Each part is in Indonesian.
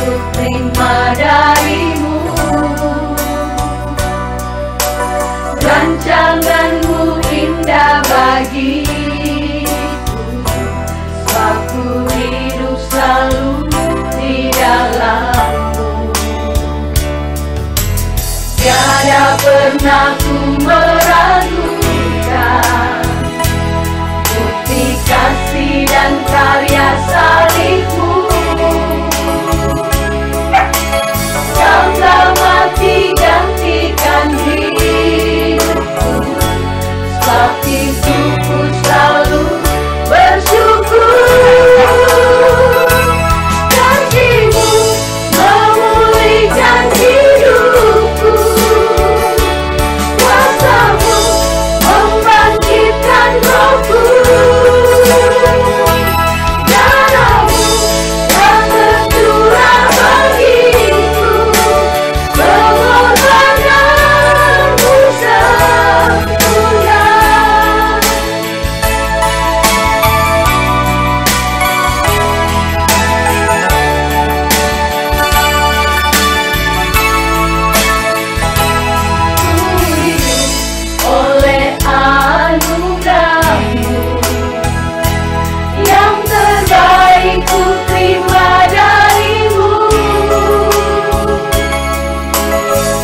ku terima darimu. Rancanganmu indah bagiku, aku hidup selalu di dalammu. Tiada pernah ku meragukan bukti kasih dan karya salibmu. Kau telah mati gantikan hidupku, sebab itu ku selalu bersyukur. Kasih-Mu memulihkan hidupku, kuasa-Mu membangkitkan rohku. Darah-Mu yang tercurah bagiku, pengorbananmu sempurna. Oleh anugerah-Mu yang terbaik ku terima darimu.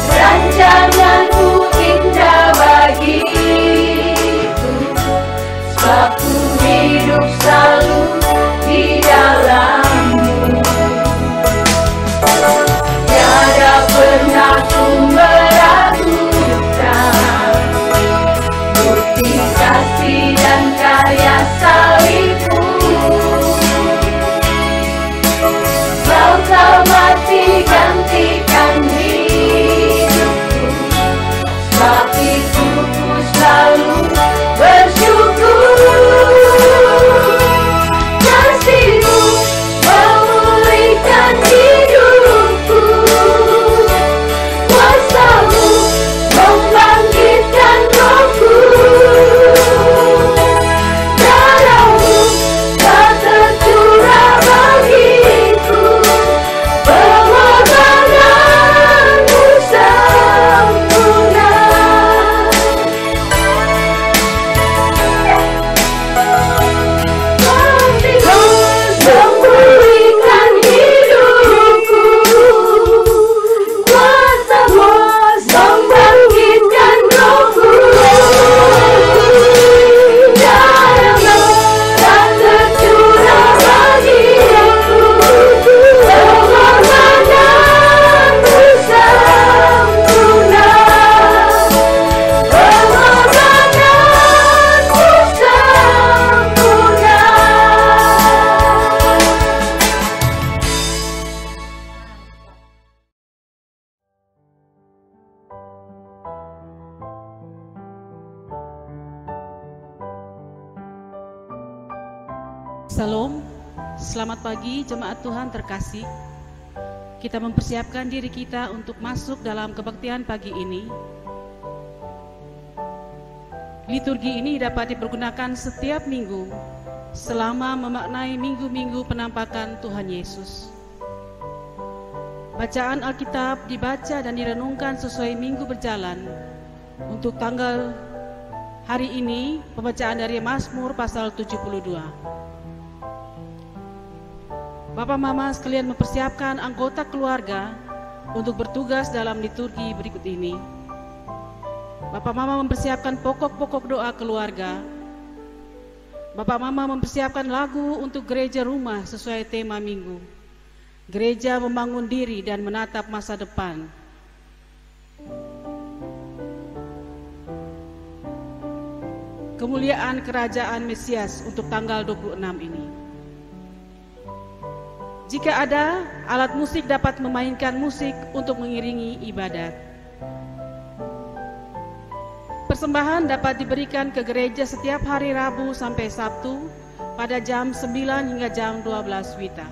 Rancangan-Mu indah bagiku, sebab ku hidup selalu di dalammu. Tiada pernah ku meragukan bukti kasih dan karya salibmu. Kau telah mati gantikan hidupku, sebab itu ku selalu bersyukur. Kasih-Mu memulihkan hidupku, kuasa-Mu membangkitkan rohku. Darah-Mu tak tercurah bagiku, pengorbananmu sempurna. Kasih-Mu memulihkan hidupku, kuasa-Mu membangkitkan rohku. Darah-Mu tak tercurah bagiku, pengorbananmu sempurna. Pengorbananmu sempurna. Salam, selamat pagi jemaat Tuhan terkasih. Kita mempersiapkan diri kita untuk masuk dalam kebaktian pagi ini. Liturgi ini dapat dipergunakan setiap minggu selama memaknai minggu-minggu penampakan Tuhan Yesus. Bacaan Alkitab dibaca dan direnungkan sesuai minggu berjalan. Untuk tanggal hari ini, pembacaan dari Mazmur pasal 72. Bapak Mama sekalian mempersiapkan anggota keluarga untuk bertugas dalam liturgi berikut ini. Bapak Mama mempersiapkan pokok-pokok doa keluarga. Bapak Mama mempersiapkan lagu untuk gereja rumah sesuai tema minggu. Gereja membangun diri dan menatap masa depan. Kemuliaan kerajaan Mesias untuk tanggal 26 ini. Jika ada, alat musik dapat memainkan musik untuk mengiringi ibadat. Persembahan dapat diberikan ke gereja setiap hari Rabu sampai Sabtu pada jam 9 hingga jam 12 WITA.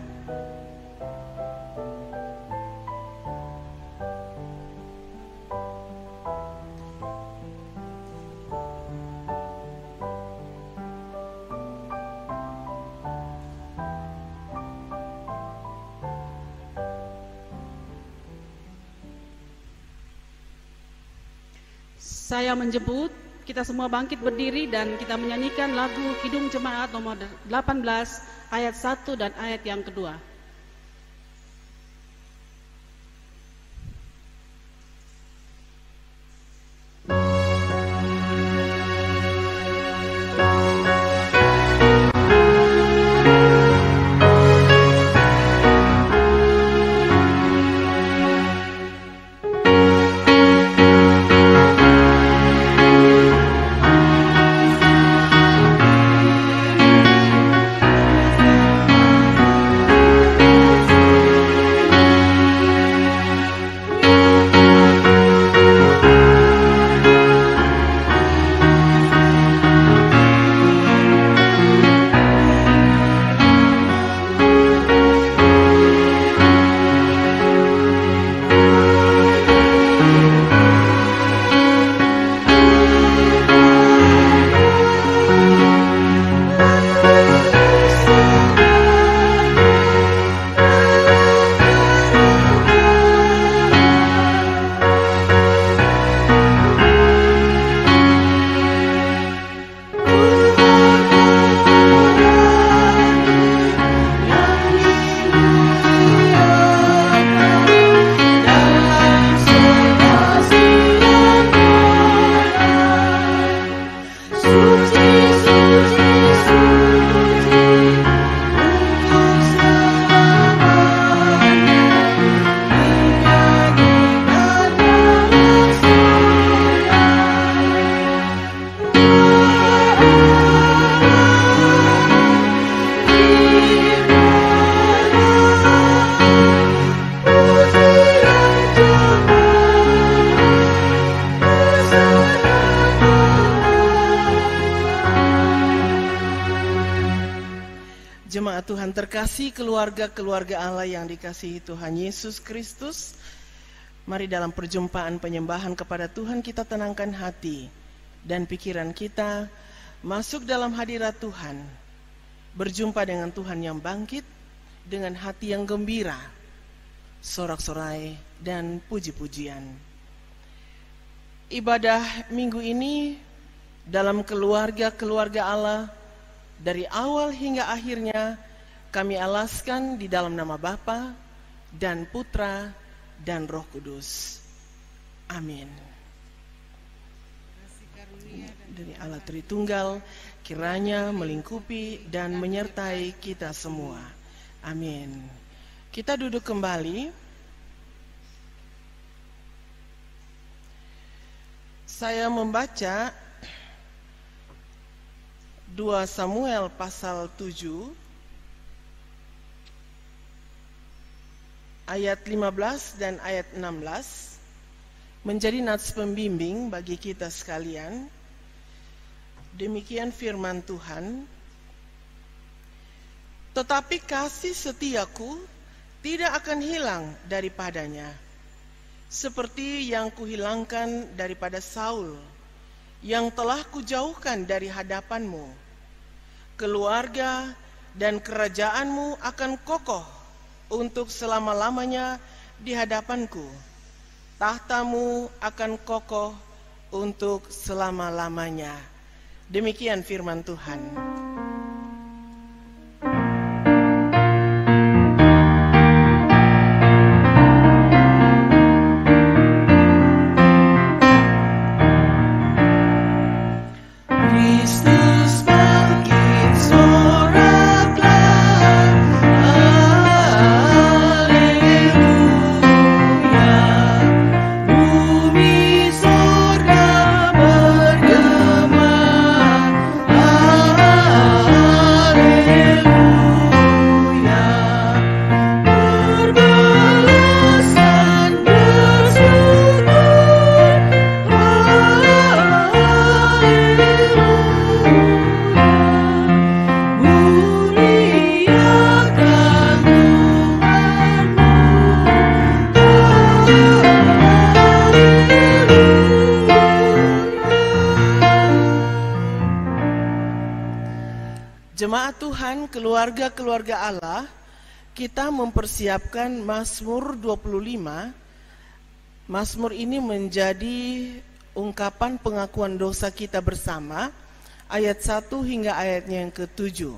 Saya menjemput kita semua bangkit berdiri dan kita menyanyikan lagu Kidung Jemaat nomor 18 ayat 1 dan ayat yang kedua. Jemaat Tuhan terkasih, keluarga-keluarga Allah yang dikasihi Tuhan Yesus Kristus, mari dalam perjumpaan penyembahan kepada Tuhan kita tenangkan hati dan pikiran kita, masuk dalam hadirat Tuhan, berjumpa dengan Tuhan yang bangkit dengan hati yang gembira, sorak-sorai dan puji-pujian. Ibadah minggu ini dalam keluarga-keluarga Allah, dari awal hingga akhirnya kami alaskan di dalam nama Bapa dan Putra dan Roh Kudus. Amin. Dari Allah Tritunggal kiranya melingkupi dan menyertai kita semua. Amin. Kita duduk kembali. Saya membaca 2 Samuel pasal 7 ayat 15 dan ayat 16 menjadi nats pembimbing bagi kita sekalian. Demikian firman Tuhan. Tetapi kasih setiaku tidak akan hilang daripadanya, seperti yang kuhilangkan daripada Saul, yang telah kujauhkan dari hadapanmu. Keluarga dan kerajaanmu akan kokoh untuk selama-lamanya di hadapanku. Tahtamu akan kokoh untuk selama-lamanya. Demikian firman Tuhan. Jemaat Tuhan, keluarga-keluarga Allah, kita mempersiapkan Mazmur 25. Mazmur ini menjadi ungkapan pengakuan dosa kita bersama, ayat 1 hingga ayatnya yang ke-7.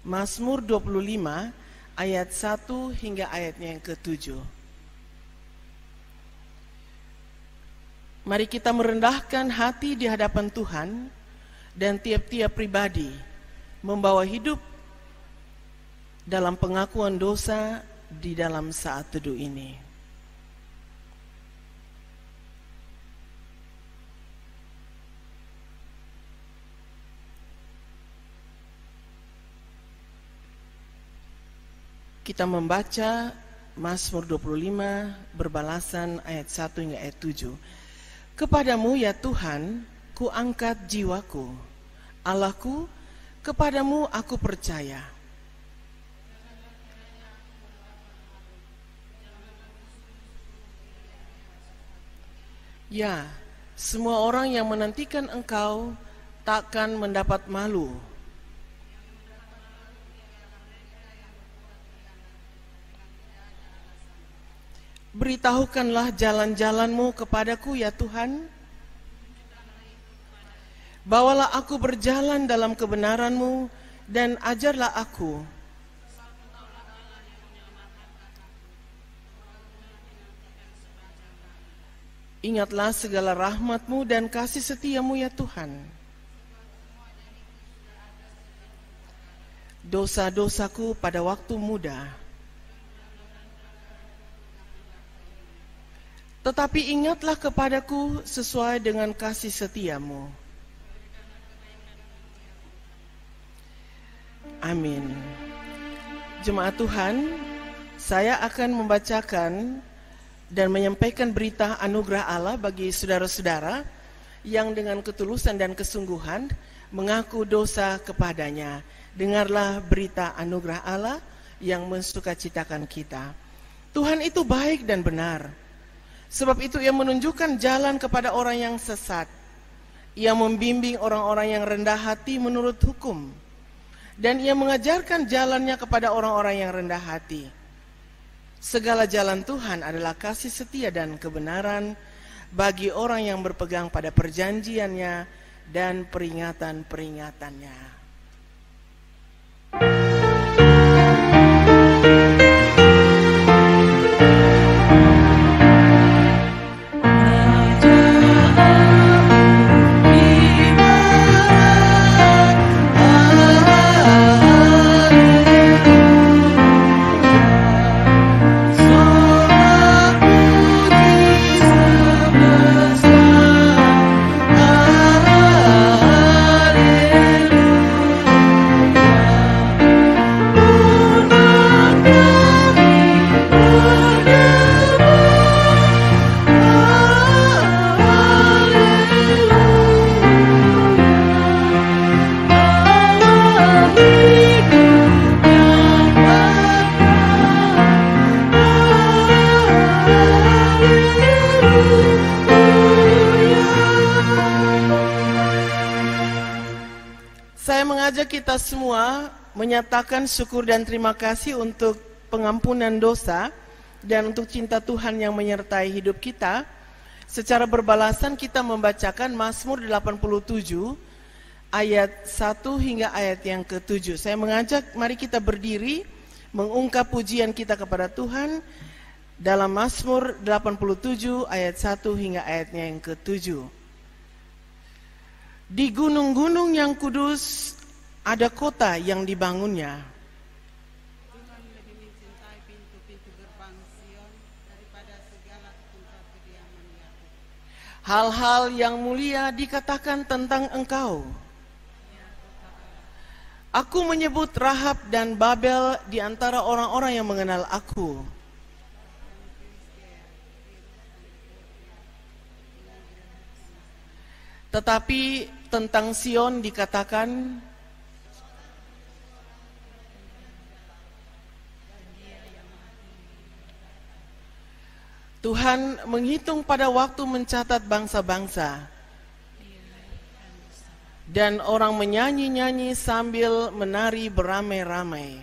Mazmur 25 ayat 1 hingga ayatnya yang ke-7. Mari kita merendahkan hati di hadapan Tuhan, dan tiap-tiap pribadi membawa hidup dalam pengakuan dosa di dalam saat teduh ini. Kita membaca Mazmur 25 berbalasan ayat 1 hingga ayat 7. Kepadamu ya Tuhan, ku angkat jiwaku. Allahku, kepadamu aku percaya. Ya, semua orang yang menantikan Engkau takkan mendapat malu. Beritahukanlah jalan-jalan-Mu kepadaku ya Tuhan. Bawalah aku berjalan dalam kebenaran-Mu dan ajarlah aku. Ingatlah segala rahmat-Mu dan kasih setia-Mu ya Tuhan. Dosa-dosaku pada waktu muda. Tetapi ingatlah kepadaku sesuai dengan kasih setia-Mu. Amin. Jemaat Tuhan, saya akan membacakan dan menyampaikan berita anugerah Allah bagi saudara-saudara yang dengan ketulusan dan kesungguhan mengaku dosa kepadanya. Dengarlah berita anugerah Allah yang mensukacitakan kita. Tuhan itu baik dan benar. Sebab itu Ia menunjukkan jalan kepada orang yang sesat. Ia membimbing orang-orang yang rendah hati menurut hukum. Dan Ia mengajarkan jalannya kepada orang-orang yang rendah hati. Segala jalan Tuhan adalah kasih setia dan kebenaran bagi orang yang berpegang pada perjanjiannya dan peringatan-peringatannya. Kita semua menyatakan syukur dan terima kasih untuk pengampunan dosa dan untuk cinta Tuhan yang menyertai hidup kita. Secara berbalasan kita membacakan Mazmur 87 ayat 1 hingga ayat yang ke-7. Saya mengajak mari kita berdiri mengungkap pujian kita kepada Tuhan dalam Mazmur 87 ayat 1 hingga ayatnya yang ke-7. Di gunung-gunung yang kudus ada kota yang dibangunnya. Tuhan lebih mencintai pintu-pintu gerbang Sion daripada segala tempat kediaman Yakub. Hal-hal yang mulia dikatakan tentang Engkau. Aku menyebut Rahab dan Babel di antara orang-orang yang mengenal aku. Tetapi tentang Sion dikatakan, Tuhan menghitung pada waktu mencatat bangsa-bangsa, dan orang menyanyi-nyanyi sambil menari beramai-ramai.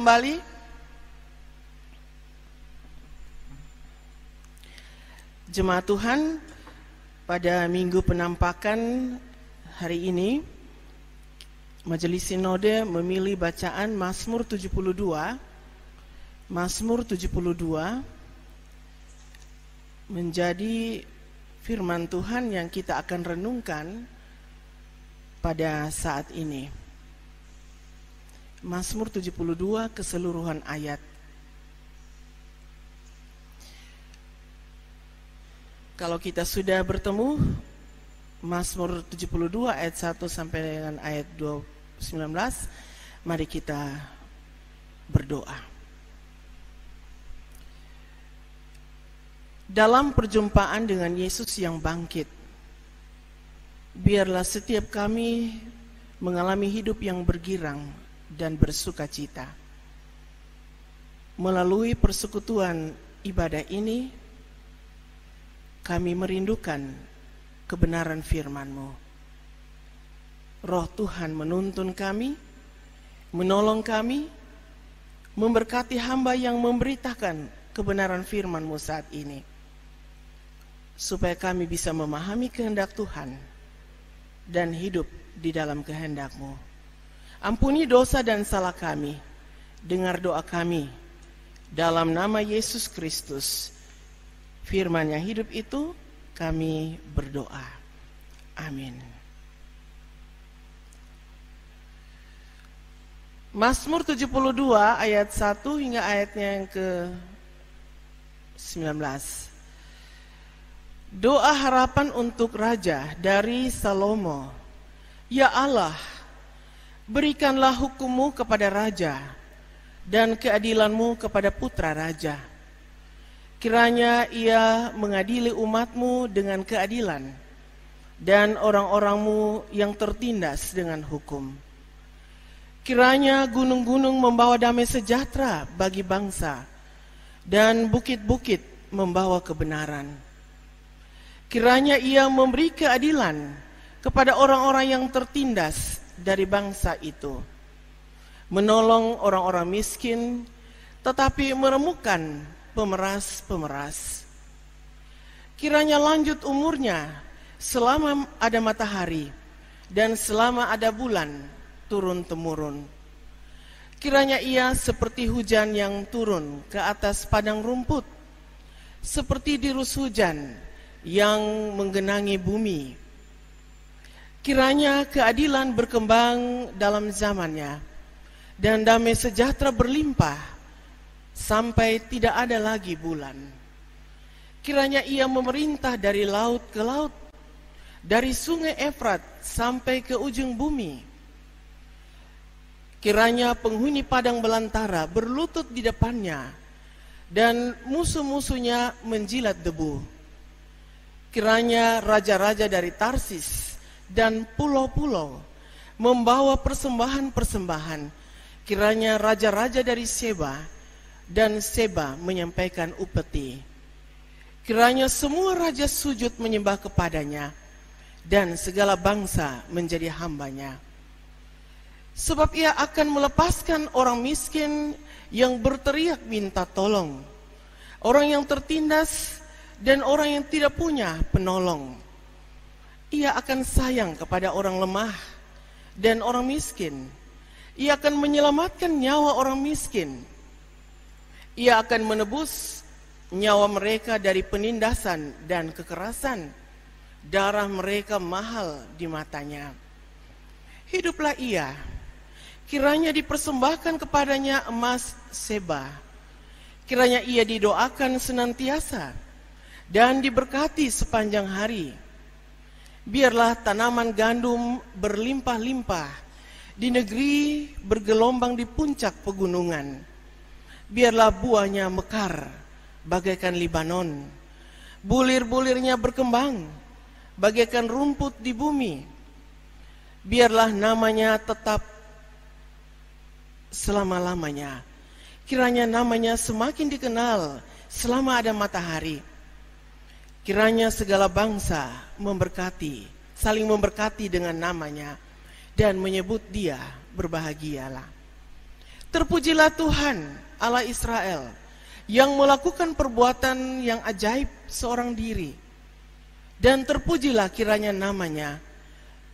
kembali? Jemaat Tuhan, pada minggu penampakan hari ini, Majelis Sinode memilih bacaan Mazmur 72. Mazmur 72 menjadi firman Tuhan yang kita akan renungkan pada saat ini. Mazmur 72 keseluruhan ayat. Kalau kita sudah bertemu Mazmur 72 ayat 1 sampai dengan ayat 19, mari kita berdoa. Dalam perjumpaan dengan Yesus yang bangkit, biarlah setiap kami mengalami hidup yang bergirang dan bersuka cita. Melalui persekutuan ibadah ini, kami merindukan kebenaran firman-Mu. Roh Tuhan menuntun kami, menolong kami, memberkati hamba yang memberitakan kebenaran firman-Mu saat ini, supaya kami bisa memahami kehendak Tuhan dan hidup di dalam kehendak-Mu. Ampuni dosa dan salah kami, dengar doa kami, dalam nama Yesus Kristus, firman yang hidup itu, kami berdoa. Amin. Mazmur 72 ayat 1 hingga ayatnya yang ke-19. Doa harapan untuk Raja dari Salomo. Ya Allah, berikanlah hukum-Mu kepada Raja dan keadilan-Mu kepada putra Raja. Kiranya ia mengadili umat-Mu dengan keadilan dan orang-orang-Mu yang tertindas dengan hukum. Kiranya gunung-gunung membawa damai sejahtera bagi bangsa dan bukit-bukit membawa kebenaran. Kiranya ia memberi keadilan kepada orang-orang yang tertindas dari bangsa itu, menolong orang-orang miskin, tetapi meremukkan pemeras-pemeras. Kiranya lanjut umurnya selama ada matahari dan selama ada bulan turun-temurun. Kiranya ia seperti hujan yang turun ke atas padang rumput, seperti dirus hujan yang menggenangi bumi. Kiranya keadilan berkembang dalam zamannya dan damai sejahtera berlimpah sampai tidak ada lagi bulan. Kiranya ia memerintah dari laut ke laut, dari sungai Efrat sampai ke ujung bumi. Kiranya penghuni padang belantara berlutut di depannya dan musuh-musuhnya menjilat debu. Kiranya raja-raja dari Tarsis dan pulau-pulau membawa persembahan-persembahan. Kiranya raja-raja dari Seba dan Seba menyampaikan upeti. Kiranya semua raja sujud menyembah kepadanya dan segala bangsa menjadi hambanya. Sebab ia akan melepaskan orang miskin yang berteriak minta tolong, orang yang tertindas dan orang yang tidak punya penolong. Ia akan sayang kepada orang lemah dan orang miskin. Ia akan menyelamatkan nyawa orang miskin. Ia akan menebus nyawa mereka dari penindasan dan kekerasan. Darah mereka mahal di matanya. Hiduplah ia. Kiranya dipersembahkan kepadanya emas Seba. Kiranya ia didoakan senantiasa dan diberkati sepanjang hari. Biarlah tanaman gandum berlimpah-limpah di negeri bergelombang di puncak pegunungan. Biarlah buahnya mekar bagaikan Libanon, bulir-bulirnya berkembang bagaikan rumput di bumi. Biarlah namanya tetap selama-lamanya. Kiranya namanya semakin dikenal selama ada matahari. Kiranya segala bangsa memberkati, saling memberkati dengan namanya dan menyebut dia berbahagialah. Terpujilah Tuhan Allah Israel yang melakukan perbuatan yang ajaib seorang diri. Dan terpujilah kiranya namanya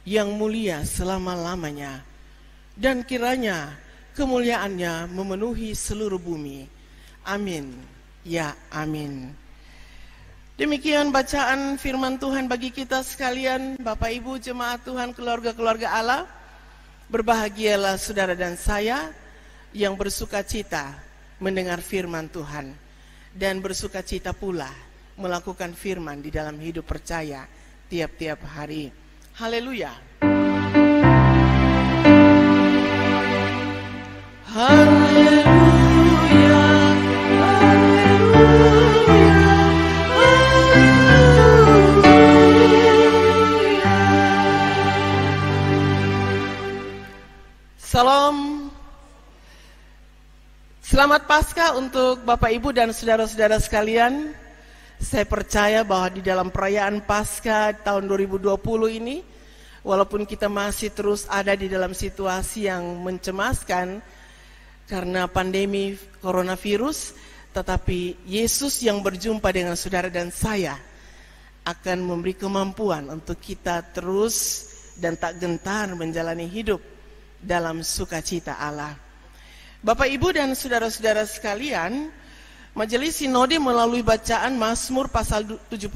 yang mulia selama-lamanya. Dan kiranya kemuliaannya memenuhi seluruh bumi. Amin. Ya, amin. Demikian bacaan firman Tuhan bagi kita sekalian, Bapak Ibu jemaat Tuhan, keluarga-keluarga Allah. Berbahagialah saudara dan saya yang bersuka cita mendengar firman Tuhan dan bersuka cita pula melakukan firman di dalam hidup percaya tiap-tiap hari. Haleluya. Haleluya. Salam. Selamat Paskah untuk Bapak Ibu dan saudara-saudara sekalian. Saya percaya bahwa di dalam perayaan Paskah tahun 2020 ini, walaupun kita masih terus ada di dalam situasi yang mencemaskan karena pandemi coronavirus, tetapi Yesus yang berjumpa dengan saudara dan saya akan memberi kemampuan untuk kita terus dan tak gentar menjalani hidup dalam sukacita Allah. Bapak Ibu dan saudara-saudara sekalian, Majelis Sinode melalui bacaan Mazmur pasal 72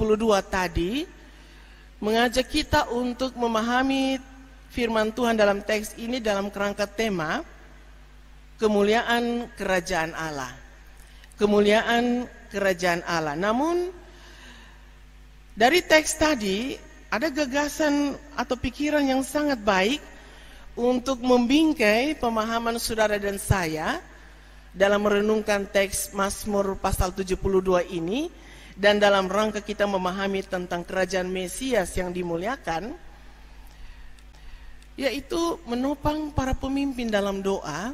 tadi mengajak kita untuk memahami firman Tuhan dalam teks ini dalam kerangka tema kemuliaan kerajaan Allah. Kemuliaan kerajaan Allah. Namun dari teks tadi ada gagasan atau pikiran yang sangat baik untuk membingkai pemahaman saudara dan saya dalam merenungkan teks Mazmur pasal 72 ini, dan dalam rangka kita memahami tentang kerajaan Mesias yang dimuliakan, yaitu menopang para pemimpin dalam doa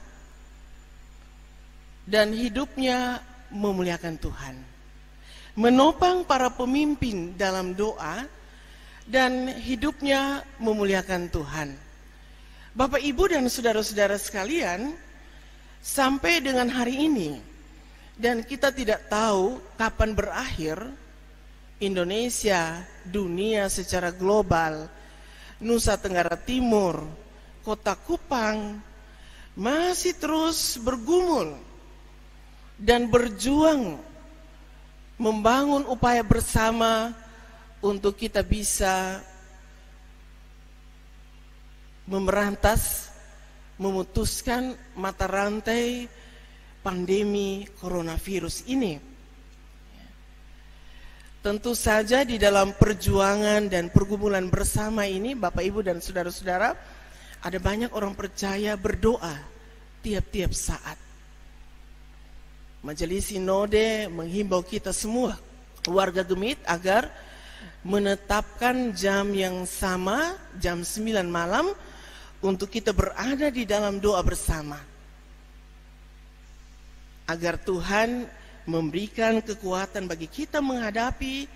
dan hidupnya memuliakan Tuhan. Menopang para pemimpin dalam doa dan hidupnya memuliakan Tuhan. Bapak Ibu dan saudara-saudara sekalian, sampai dengan hari ini, dan kita tidak tahu kapan berakhir, Indonesia, dunia secara global, Nusa Tenggara Timur, Kota Kupang, masih terus bergumul dan berjuang membangun upaya bersama untuk kita bisa memberantas, memutuskan mata rantai pandemi coronavirus ini. Tentu saja di dalam perjuangan dan pergumulan bersama ini, Bapak Ibu dan saudara-saudara, ada banyak orang percaya berdoa tiap-tiap saat. Majelis Sinode menghimbau kita semua, warga Gemit, agar menetapkan jam yang sama, jam 9 malam, untuk kita berada di dalam doa bersama, agar Tuhan memberikan kekuatan bagi kita menghadapi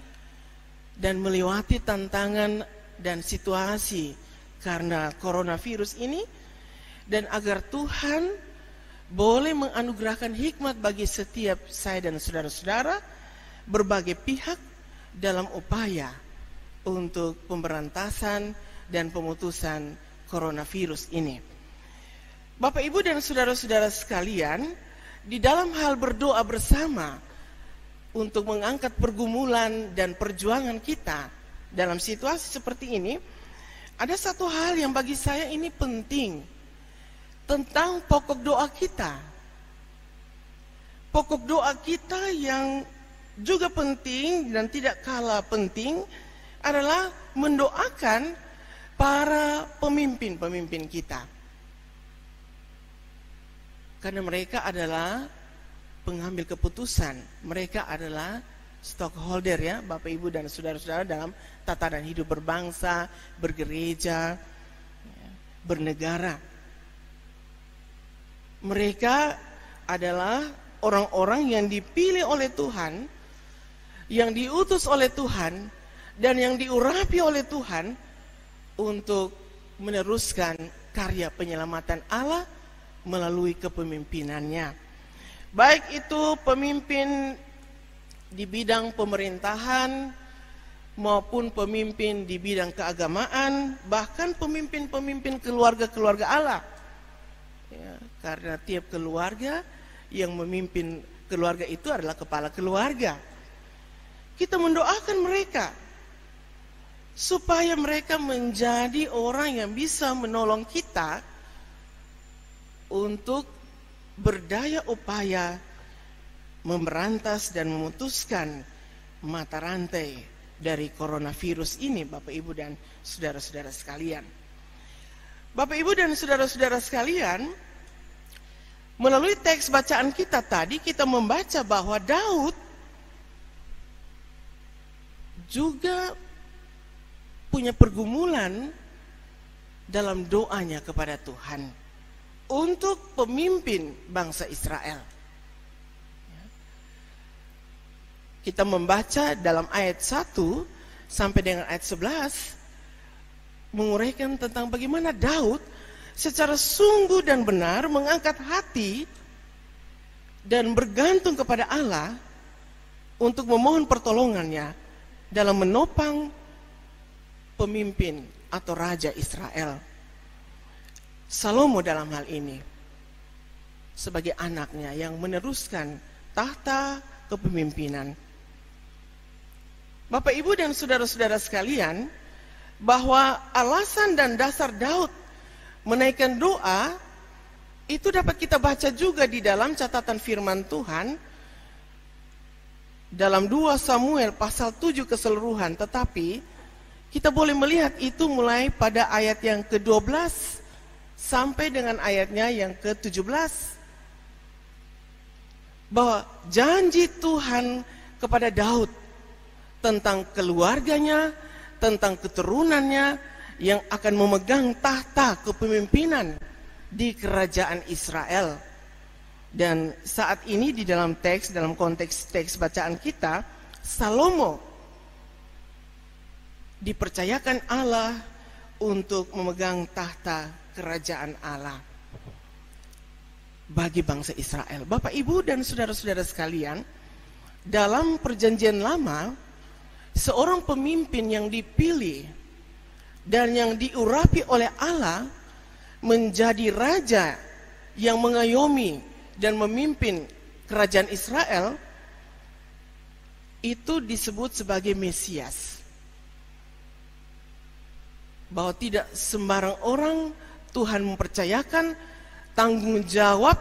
dan melewati tantangan dan situasi karena coronavirus ini, dan agar Tuhan boleh menganugerahkan hikmat bagi setiap saya dan saudara-saudara berbagai pihak dalam upaya untuk pemberantasan dan pemutusan coronavirus ini. Bapak Ibu dan saudara-saudara sekalian, di dalam hal berdoa bersama untuk mengangkat pergumulan dan perjuangan kita dalam situasi seperti ini, ada satu hal yang bagi saya ini penting, tentang pokok doa kita. Pokok doa kita yang juga penting dan tidak kalah penting adalah mendoakan para pemimpin-pemimpin kita. Karena mereka adalah pengambil keputusan, mereka adalah stockholder ya, Bapak Ibu dan saudara-saudara, dalam tatanan hidup berbangsa, bergereja, bernegara. Mereka adalah orang-orang yang dipilih oleh Tuhan, yang diutus oleh Tuhan, dan yang diurapi oleh Tuhan untuk meneruskan karya penyelamatan Allah melalui kepemimpinannya. Baik itu pemimpin di bidang pemerintahan maupun pemimpin di bidang keagamaan, bahkan pemimpin-pemimpin keluarga-keluarga Allah. Ya, karena tiap keluarga yang memimpin keluarga itu adalah kepala keluarga. Kita mendoakan mereka supaya mereka menjadi orang yang bisa menolong kita untuk berdaya upaya memberantas dan memutuskan mata rantai dari coronavirus ini, Bapak Ibu dan saudara-saudara sekalian. Bapak Ibu dan saudara-saudara sekalian, melalui teks bacaan kita tadi kita membaca bahwa Daud juga punya pergumulan dalam doanya kepada Tuhan untuk pemimpin bangsa Israel. Kita membaca dalam ayat 1 sampai dengan ayat 11 menguraikan tentang bagaimana Daud secara sungguh dan benar mengangkat hati dan bergantung kepada Allah untuk memohon pertolongannya dalam menopang pemimpin atau raja Israel. Salomo dalam hal ini sebagai anaknya yang meneruskan tahta kepemimpinan. Bapak, Ibu dan saudara-saudara sekalian, bahwa alasan dan dasar Daud menaikkan doa itu dapat kita baca juga di dalam catatan firman Tuhan dalam 2 Samuel pasal 7 keseluruhan, tetapi kita boleh melihat itu mulai pada ayat yang ke-12 sampai dengan ayatnya yang ke-17. Bahwa janji Tuhan kepada Daud tentang keluarganya, tentang keturunannya yang akan memegang tahta kepemimpinan di kerajaan Israel. Dan saat ini di dalam teks, dalam konteks teks bacaan kita, Salomo dipercayakan Allah untuk memegang tahta kerajaan Allah bagi bangsa Israel. Bapak, Ibu dan saudara-saudara sekalian, dalam perjanjian lama, seorang pemimpin yang dipilih dan yang diurapi oleh Allah menjadi raja yang mengayomi dan memimpin kerajaan Israel itu disebut sebagai Mesias. Bahwa tidak sembarang orang Tuhan mempercayakan tanggung jawab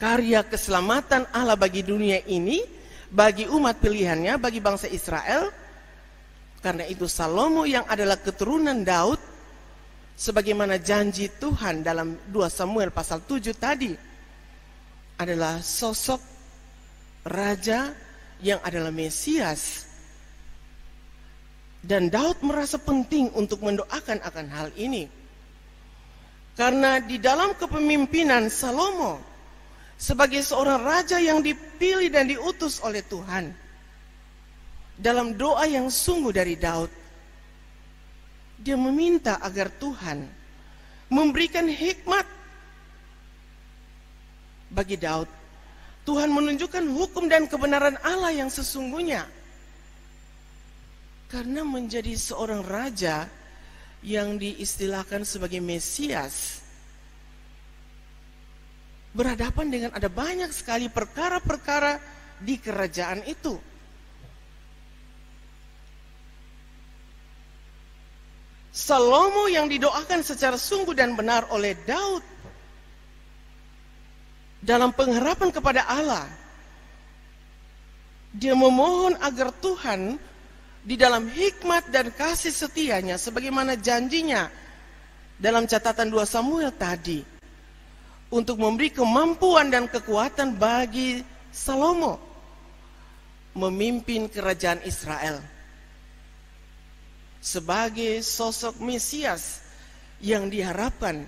karya keselamatan Allah bagi dunia ini, bagi umat pilihannya, bagi bangsa Israel. Karena itu Salomo yang adalah keturunan Daud, sebagaimana janji Tuhan dalam 2 Samuel pasal 7 tadi, adalah sosok raja yang adalah Mesias. Dan Daud merasa penting untuk mendoakan akan hal ini. Karena di dalam kepemimpinan Salomo sebagai seorang raja yang dipilih dan diutus oleh Tuhan, dalam doa yang sungguh dari Daud, dia meminta agar Tuhan memberikan hikmat bagi Daud. Tuhan menunjukkan hukum dan kebenaran Allah yang sesungguhnya. Karena menjadi seorang raja yang diistilahkan sebagai Mesias, berhadapan dengan ada banyak sekali perkara-perkara di kerajaan itu. Salomo yang didoakan secara sungguh dan benar oleh Daud dalam pengharapan kepada Allah, dia memohon agar Tuhan di dalam hikmat dan kasih setianya sebagaimana janjinya dalam catatan 2 Samuel tadi, untuk memberi kemampuan dan kekuatan bagi Salomo memimpin kerajaan Israel sebagai sosok Mesias yang diharapkan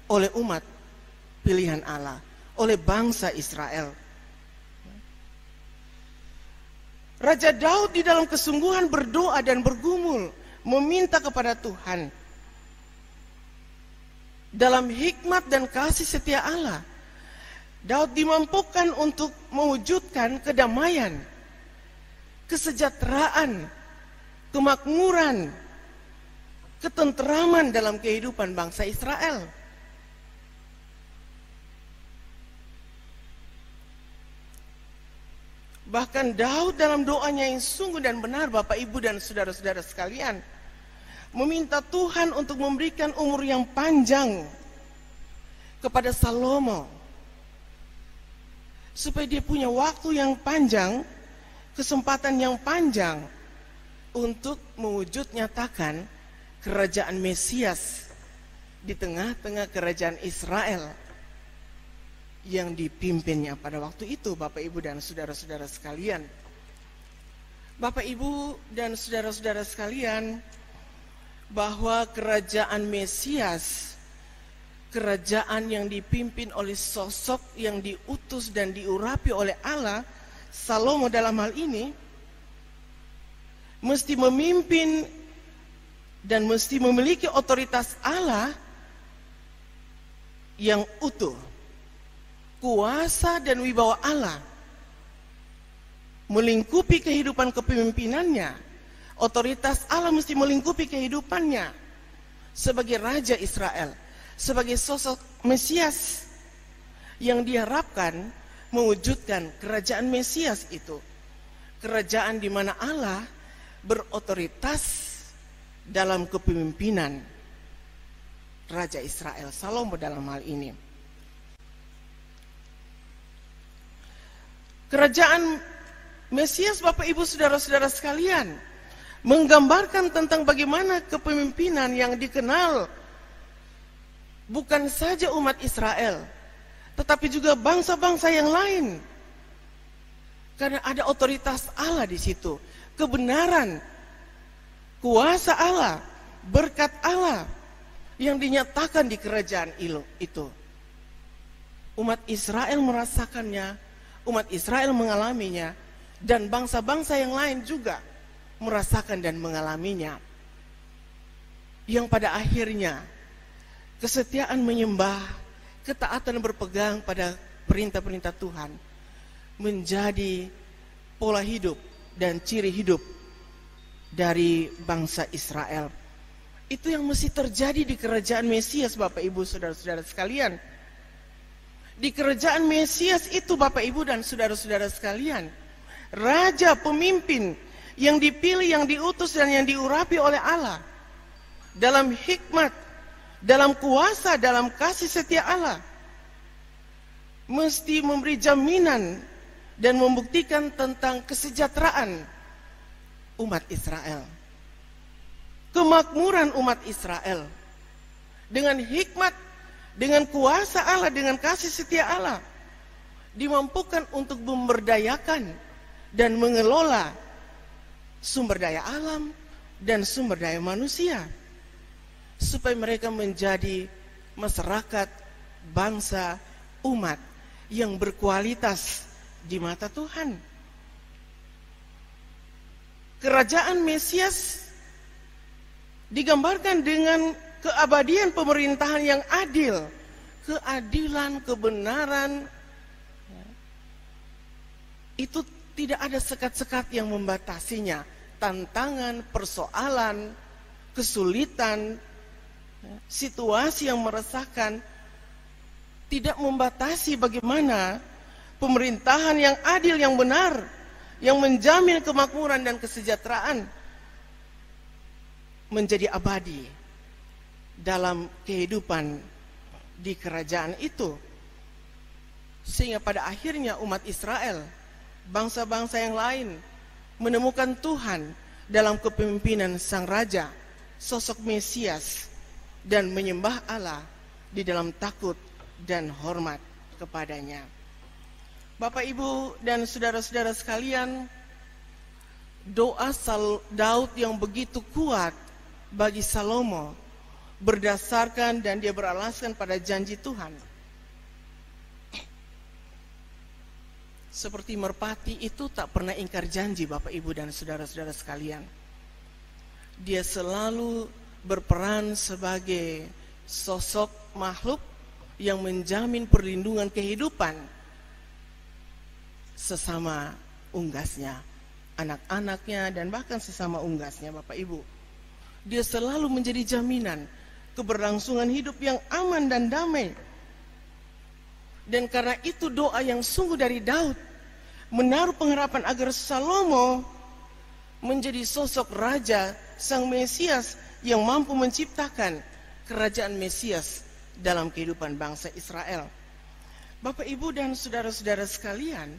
oleh umat pilihan Allah, oleh bangsa Israel. Raja Daud di dalam kesungguhan berdoa dan bergumul meminta kepada Tuhan dalam hikmat dan kasih setia Allah, Daud dimampukan untuk mewujudkan kedamaian, kesejahteraan, kemakmuran, ketenteraman dalam kehidupan bangsa Israel. Bahkan Daud dalam doanya yang sungguh dan benar, Bapak, Ibu, dan saudara-saudara sekalian, meminta Tuhan untuk memberikan umur yang panjang kepada Salomo, supaya dia punya waktu yang panjang, kesempatan yang panjang untuk mewujud nyatakan kerajaan Mesias di tengah-tengah kerajaan Israel yang dipimpinnya pada waktu itu, Bapak, Ibu, dan saudara-saudara sekalian. Bapak, Ibu, dan saudara-saudara sekalian, bahwa kerajaan Mesias, kerajaan yang dipimpin oleh sosok yang diutus dan diurapi oleh Allah, Salomo dalam hal ini, mesti memimpin dan mesti memiliki otoritas Allah yang utuh. Kuasa dan wibawa Allah melingkupi kehidupan kepemimpinannya. Otoritas Allah mesti melingkupi kehidupannya sebagai Raja Israel, sebagai sosok Mesias yang diharapkan mewujudkan kerajaan Mesias itu. Kerajaan di mana Allah berotoritas dalam kepemimpinan Raja Israel, Salomo dalam hal ini. Kerajaan Mesias, Bapak, Ibu, saudara-saudara sekalian, menggambarkan tentang bagaimana kepemimpinan yang dikenal bukan saja umat Israel, tetapi juga bangsa-bangsa yang lain. Karena ada otoritas Allah di situ, kebenaran, kuasa Allah, berkat Allah yang dinyatakan di kerajaan itu. Umat Israel merasakannya, umat Israel mengalaminya, dan bangsa-bangsa yang lain juga merasakan dan mengalaminya. Yang pada akhirnya kesetiaan menyembah, ketaatan berpegang pada perintah-perintah Tuhan menjadi pola hidup dan ciri hidup dari bangsa Israel. Itu yang mesti terjadi di kerajaan Mesias, Bapak, Ibu, saudara-saudara sekalian. Di kerajaan Mesias itu, Bapak, Ibu, dan saudara-saudara sekalian, raja pemimpin yang dipilih, yang diutus, dan yang diurapi oleh Allah dalam hikmat, dalam kuasa, dalam kasih setia Allah, mesti memberi jaminan dan membuktikan tentang kesejahteraan umat Israel, kemakmuran umat Israel, dengan hikmat, dengan kuasa Allah, dengan kasih setia Allah, dimampukan untuk memberdayakan dan mengelola sumber daya alam dan sumber daya manusia, supaya mereka menjadi masyarakat, bangsa, umat yang berkualitas di mata Tuhan. Kerajaan Mesias digambarkan dengan keabadian pemerintahan yang adil, keadilan, kebenaran. Itu tidak ada sekat-sekat yang membatasinya. Tantangan, persoalan, kesulitan, situasi yang meresahkan tidak membatasi bagaimana pemerintahan yang adil, yang benar, yang menjamin kemakmuran dan kesejahteraan menjadi abadi dalam kehidupan di kerajaan itu. Sehingga pada akhirnya umat Israel, bangsa-bangsa yang lain menemukan Tuhan dalam kepemimpinan Sang Raja, sosok Mesias, dan menyembah Allah di dalam takut dan hormat kepadanya. Bapak, Ibu, dan saudara-saudara sekalian, doa Daud yang begitu kuat bagi Salomo berdasarkan dan dia beralaskan pada janji Tuhan. Seperti merpati itu tak pernah ingkar janji, Bapak, Ibu, dan saudara-saudara sekalian. Dia selalu berperan sebagai sosok makhluk yang menjamin perlindungan kehidupan sesama unggasnya, anak-anaknya, dan bahkan sesama unggasnya, Bapak Ibu. Dia selalu menjadi jaminan keberlangsungan hidup yang aman dan damai. Dan karena itu doa yang sungguh dari Daud menaruh pengharapan agar Salomo menjadi sosok raja sang Mesias yang mampu menciptakan kerajaan Mesias dalam kehidupan bangsa Israel. Bapak, Ibu, dan saudara-saudara sekalian,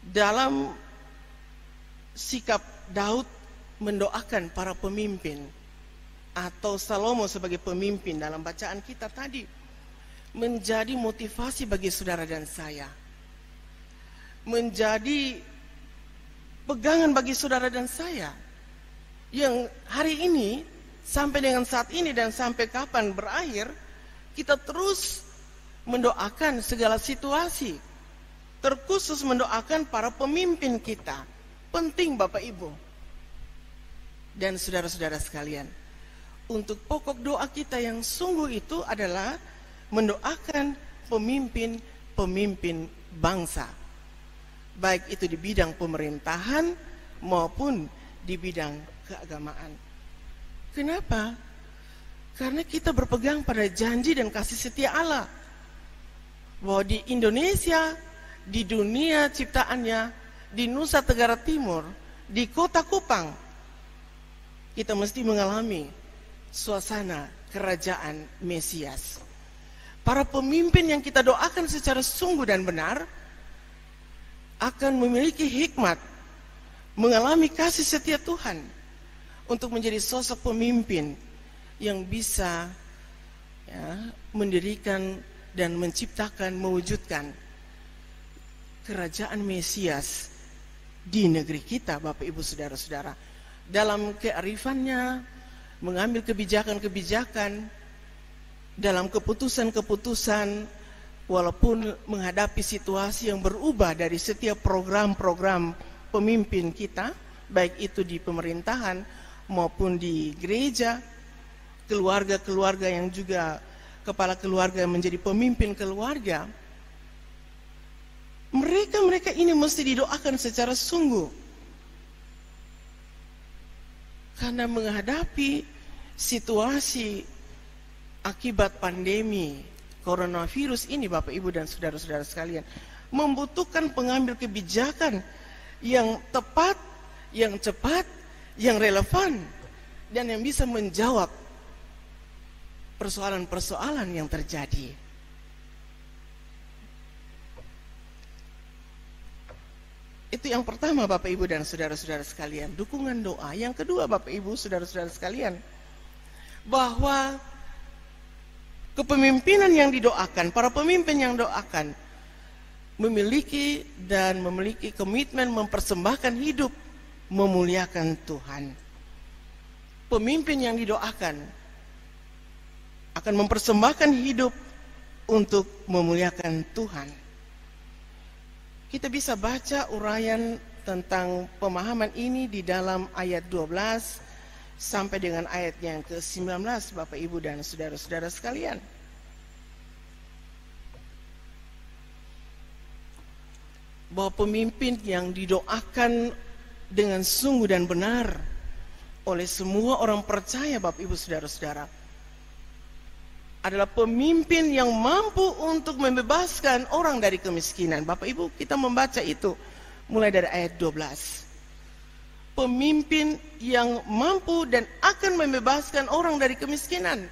dalam sikap Daud mendoakan para pemimpin atau Salomo sebagai pemimpin dalam bacaan kita tadi menjadi motivasi bagi saudara dan saya, menjadi pegangan bagi saudara dan saya yang hari ini sampai dengan saat ini dan sampai kapan berakhir, kita terus mendoakan segala situasi, terkhusus mendoakan para pemimpin kita. Penting, Bapak Ibu dan saudara-saudara sekalian, untuk pokok doa kita yang sungguh itu adalah mendoakan pemimpin-pemimpin bangsa, baik itu di bidang pemerintahan maupun di bidang keagamaan. Kenapa? Karena kita berpegang pada janji dan kasih setia Allah bahwa di Indonesia, di dunia ciptaannya, di Nusa Tenggara Timur, di kota Kupang, kita mesti mengalami suasana kerajaan Mesias. Para pemimpin yang kita doakan secara sungguh dan benar akan memiliki hikmat, mengalami kasih setia Tuhan untuk menjadi sosok pemimpin yang bisa mendirikan dan menciptakan, mewujudkan kerajaan Mesias di negeri kita, Bapak Ibu Saudara-saudara, dalam kearifannya mengambil kebijakan-kebijakan, dalam keputusan-keputusan, walaupun menghadapi situasi yang berubah dari setiap program-program pemimpin kita, baik itu di pemerintahan maupun di gereja, keluarga-keluarga yang juga kepala keluarga menjadi pemimpin keluarga. Mereka ini mesti didoakan secara sungguh, karena menghadapi situasi akibat pandemi coronavirus ini, Bapak Ibu dan saudara-saudara sekalian, membutuhkan pengambil kebijakan yang tepat, yang cepat, yang relevan, dan yang bisa menjawab persoalan-persoalan yang terjadi. Itu yang pertama, Bapak Ibu dan saudara-saudara sekalian, dukungan doa. Yang kedua, Bapak Ibu saudara-saudara sekalian, bahwa kepemimpinan yang didoakan, para pemimpin yang doakan memiliki komitmen mempersembahkan hidup memuliakan Tuhan. Pemimpin yang didoakan akan mempersembahkan hidup untuk memuliakan Tuhan. Kita bisa baca uraian tentang pemahaman ini di dalam ayat 12 sampai dengan ayat yang ke-19, Bapak Ibu dan saudara-saudara sekalian. Bahwa pemimpin yang didoakan dengan sungguh dan benar oleh semua orang percaya, Bapak Ibu saudara-saudara, adalah pemimpin yang mampu untuk membebaskan orang dari kemiskinan. Bapak Ibu, kita membaca itu mulai dari ayat 12. Pemimpin yang mampu dan akan membebaskan orang dari kemiskinan.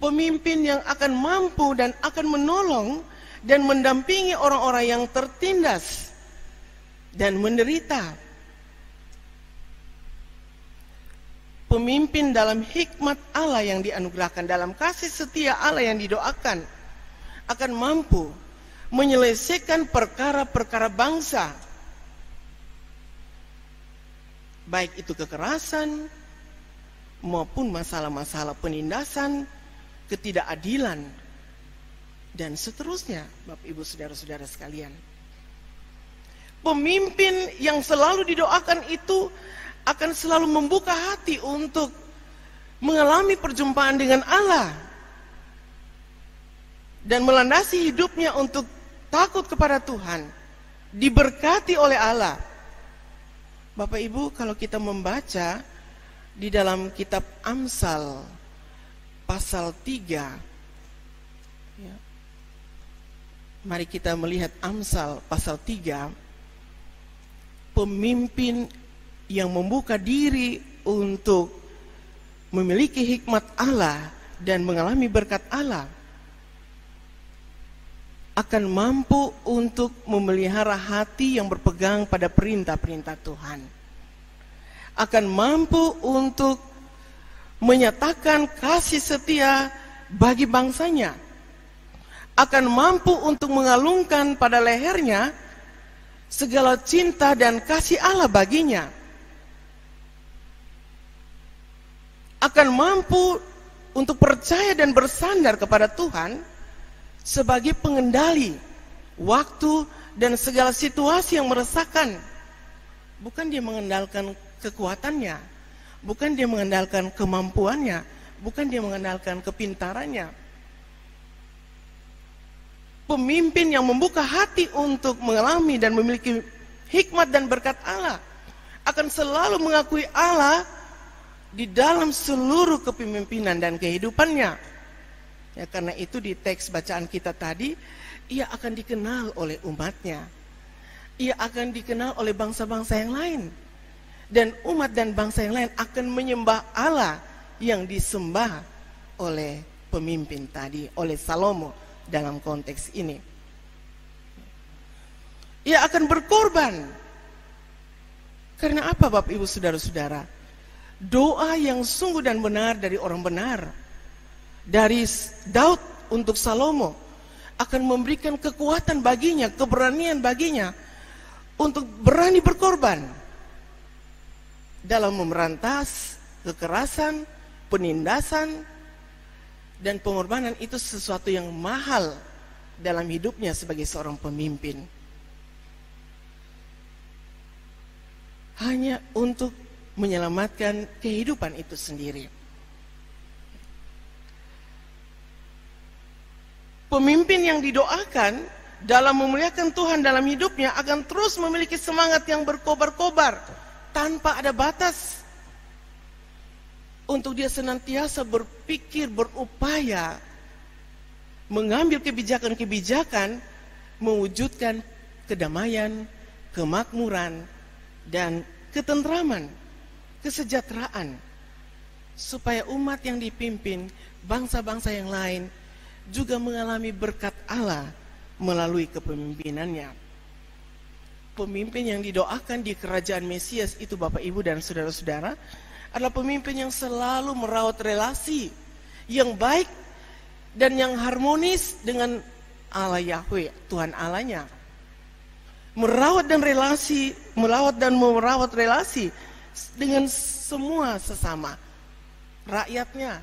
Pemimpin yang akan mampu dan akan menolong dan mendampingi orang-orang yang tertindas dan menderita. Pemimpin dalam hikmat Allah yang dianugerahkan, dalam kasih setia Allah yang didoakan, akan mampu menyelesaikan perkara-perkara bangsa, baik itu kekerasan maupun masalah-masalah penindasan, ketidakadilan, dan seterusnya, Bapak Ibu saudara-saudara sekalian. Pemimpin yang selalu didoakan itu akan selalu membuka hati untuk mengalami perjumpaan dengan Allah dan melandasi hidupnya untuk takut kepada Tuhan, diberkati oleh Allah. Bapak Ibu, kalau kita membaca di dalam kitab Amsal pasal 3, ya, mari kita melihat Amsal pasal 3, pemimpin yang membuka diri untuk memiliki hikmat Allah dan mengalami berkat Allah akan mampu untuk memelihara hati yang berpegang pada perintah-perintah Tuhan, akan mampu untuk menyatakan kasih setia bagi bangsanya, akan mampu untuk mengalungkan pada lehernya segala cinta dan kasih Allah baginya, akan mampu untuk percaya dan bersandar kepada Tuhan sebagai pengendali waktu dan segala situasi yang meresahkan. Bukan dia mengandalkan kekuatannya, bukan dia mengandalkan kemampuannya, bukan dia mengandalkan kepintarannya. Pemimpin yang membuka hati untuk mengalami dan memiliki hikmat dan berkat Allah akan selalu mengakui Allah di dalam seluruh kepemimpinan dan kehidupannya. Ya, karena itu di teks bacaan kita tadi, ia akan dikenal oleh umatnya, ia akan dikenal oleh bangsa-bangsa yang lain, dan umat dan bangsa yang lain akan menyembah Allah yang disembah oleh pemimpin tadi, oleh Salomo dalam konteks ini. Ia akan berkorban. Karena apa, Bapak Ibu Saudara-saudara? Doa yang sungguh dan benar dari orang benar, dari Daud untuk Salomo, akan memberikan kekuatan baginya, keberanian baginya untuk berani berkorban dalam memberantas kekerasan, penindasan, dan pengorbanan. Itu sesuatu yang mahal dalam hidupnya sebagai seorang pemimpin. Hanya untuk menyelamatkan kehidupan itu sendiri. Pemimpin yang didoakan dalam memuliakan Tuhan dalam hidupnya akan terus memiliki semangat yang berkobar-kobar tanpa ada batas, untuk dia senantiasa berpikir, berupaya mengambil kebijakan-kebijakan mewujudkan kedamaian, kemakmuran, dan ketentraman, kesejahteraan, supaya umat yang dipimpin, bangsa-bangsa yang lain juga mengalami berkat Allah melalui kepemimpinannya. Pemimpin yang didoakan di kerajaan Mesias itu, Bapak Ibu dan saudara-saudara, adalah pemimpin yang selalu merawat relasi yang baik dan yang harmonis dengan Allah Yahweh, Tuhan Allahnya. Merawat dan merawat relasi dengan semua sesama, rakyatnya,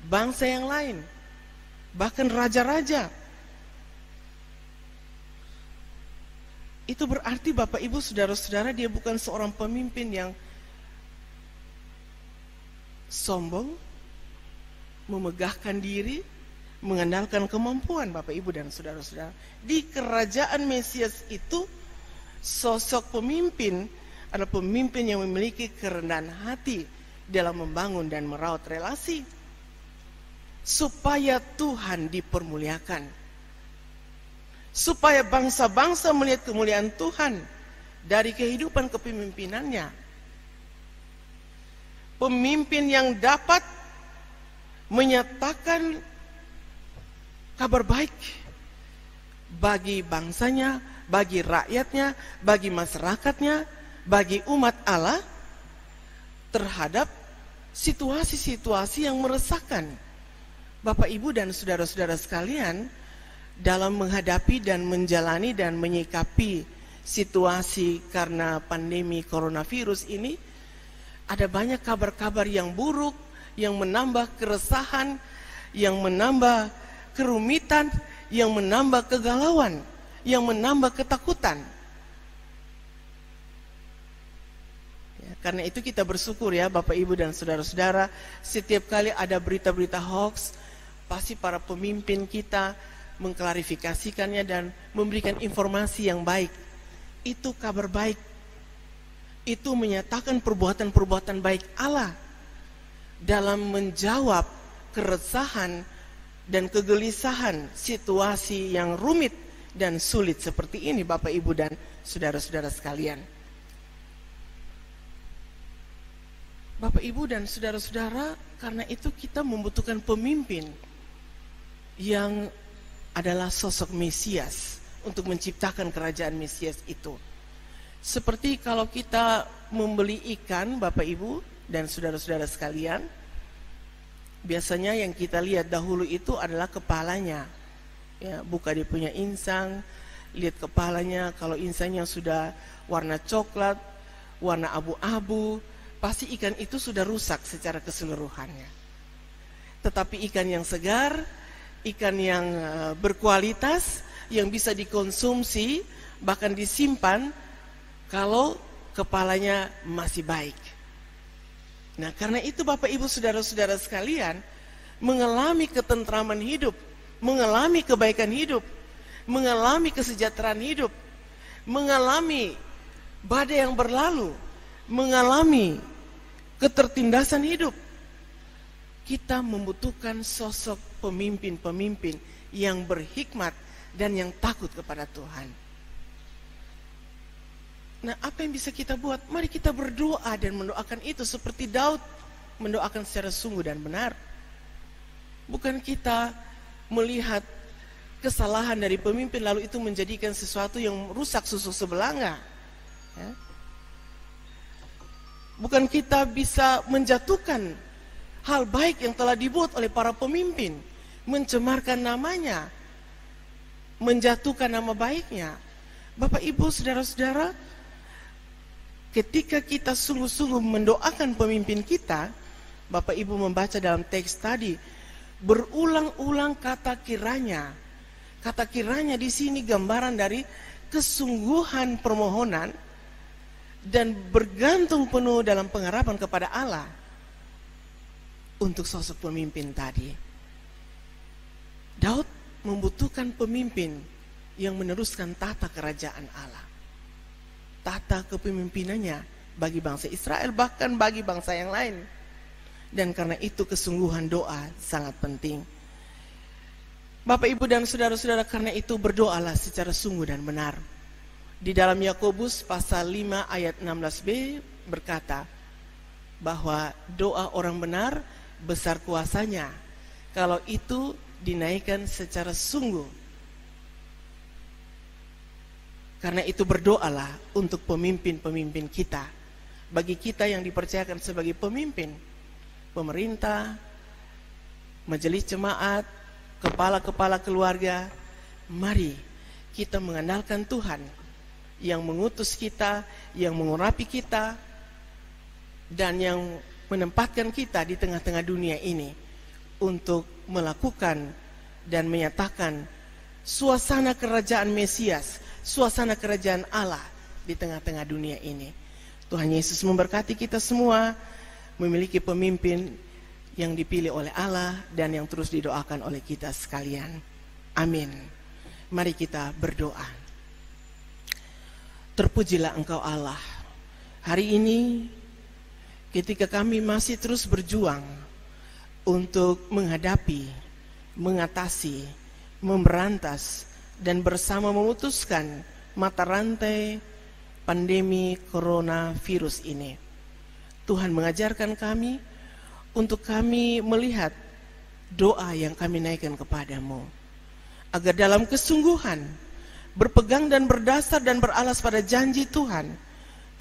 bangsa yang lain, bahkan raja-raja. Itu berarti, Bapak Ibu Saudara-saudara, dia bukan seorang pemimpin yang sombong, memegahkan diri, mengandalkan kemampuan. Bapak Ibu dan saudara-saudara, di kerajaan Mesias itu sosok pemimpin adalah pemimpin yang memiliki kerendahan hati dalam membangun dan merawat relasi supaya Tuhan dipermuliakan, supaya bangsa-bangsa melihat kemuliaan Tuhan dari kehidupan kepemimpinannya. Pemimpin yang dapat menyatakan kabar baik bagi bangsanya, bagi rakyatnya, bagi masyarakatnya, bagi umat Allah terhadap situasi-situasi yang meresahkan. Bapak, Ibu, dan saudara-saudara sekalian, dalam menghadapi dan menjalani dan menyikapi situasi karena pandemi coronavirus ini, ada banyak kabar-kabar yang buruk, yang menambah keresahan, yang menambah kerumitan, yang menambah kegalauan, yang menambah ketakutan. Ya. Karena itu kita bersyukur ya Bapak Ibu dan saudara-saudara, setiap kali ada berita-berita hoax, pasti para pemimpin kita mengklarifikasikannya dan memberikan informasi yang baik. Itu kabar baik. Itu menyatakan perbuatan-perbuatan baik Allah dalam menjawab keresahan dan kegelisahan situasi yang rumit dan sulit seperti ini Bapak Ibu dan saudara-saudara sekalian. Bapak Ibu dan saudara-saudara, karena itu kita membutuhkan pemimpin yang adalah sosok Mesias untuk menciptakan kerajaan Mesias itu. Seperti kalau kita membeli ikan Bapak Ibu dan saudara-saudara sekalian, biasanya yang kita lihat dahulu itu adalah kepalanya. Ya, buka dia punya insang, lihat kepalanya. Kalau insangnya sudah warna coklat, warna abu-abu, pasti ikan itu sudah rusak secara keseluruhannya. Tetapi ikan yang segar, ikan yang berkualitas, yang bisa dikonsumsi, bahkan disimpan kalau kepalanya masih baik. Nah, karena itu Bapak Ibu saudara-saudara sekalian, mengalami ketentraman hidup, mengalami kebaikan hidup, mengalami kesejahteraan hidup, mengalami badai yang berlalu, mengalami ketertindasan hidup, kita membutuhkan sosok pemimpin-pemimpin yang berhikmat dan yang takut kepada Tuhan. Nah, apa yang bisa kita buat? Mari kita berdoa dan mendoakan itu seperti Daud mendoakan secara sungguh dan benar. Bukan kita melihat kesalahan dari pemimpin lalu itu menjadikan sesuatu yang rusak susu sebelanga. Ya. Bukan kita bisa menjatuhkan hal baik yang telah dibuat oleh para pemimpin, mencemarkan namanya, menjatuhkan nama baiknya. Bapak Ibu saudara-saudara, ketika kita sungguh-sungguh mendoakan pemimpin kita, Bapak Ibu membaca dalam teks tadi, berulang-ulang kata kiranya. Kata kiranya di sini gambaran dari kesungguhan permohonan dan bergantung penuh dalam pengharapan kepada Allah untuk sosok pemimpin tadi. Daud membutuhkan pemimpin yang meneruskan tata kerajaan Allah, tata kepemimpinannya bagi bangsa Israel, bahkan bagi bangsa yang lain. Dan karena itu kesungguhan doa sangat penting. Bapak Ibu dan saudara-saudara, karena itu berdoalah secara sungguh dan benar. Di dalam Yakobus pasal 5 ayat 16b berkata bahwa doa orang benar besar kuasanya kalau itu dinaikkan secara sungguh. Karena itu berdoalah untuk pemimpin-pemimpin kita. Bagi kita yang dipercayakan sebagai pemimpin, pemerintah, majelis jemaat, kepala-kepala keluarga, mari kita mengandalkan Tuhan yang mengutus kita, yang mengurapi kita, dan yang menempatkan kita di tengah-tengah dunia ini untuk melakukan dan menyatakan suasana kerajaan Mesias, suasana kerajaan Allah di tengah-tengah dunia ini. Tuhan Yesus memberkati kita semua, memiliki pemimpin yang dipilih oleh Allah dan yang terus didoakan oleh kita sekalian. Amin. Mari kita berdoa. Terpujilah Engkau Allah. Hari ini ketika kami masih terus berjuang untuk menghadapi, mengatasi, memberantas, dan bersama memutuskan mata rantai pandemi coronavirus ini. Tuhan mengajarkan kami untuk kami melihat doa yang kami naikkan kepadamu, agar dalam kesungguhan berpegang dan berdasar dan beralas pada janji Tuhan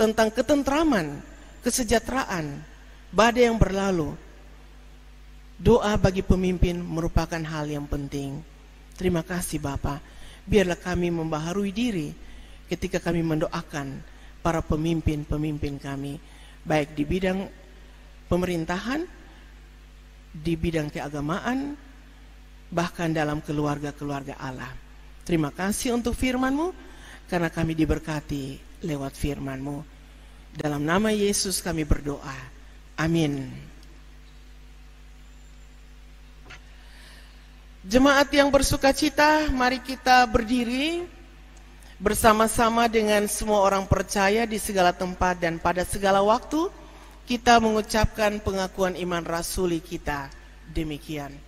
tentang ketentraman, kesejahteraan, badai yang berlalu. Doa bagi pemimpin merupakan hal yang penting. Terima kasih Bapa. Biarlah kami membaharui diri ketika kami mendoakan para pemimpin-pemimpin kami, baik di bidang pemerintahan, di bidang keagamaan, bahkan dalam keluarga-keluarga Allah. Terima kasih untuk firman-Mu, karena kami diberkati lewat firman-Mu. Dalam nama Yesus kami berdoa. Amin. Jemaat yang bersukacita, mari kita berdiri bersama-sama dengan semua orang percaya di segala tempat dan pada segala waktu. Kita mengucapkan pengakuan iman rasuli kita demikian.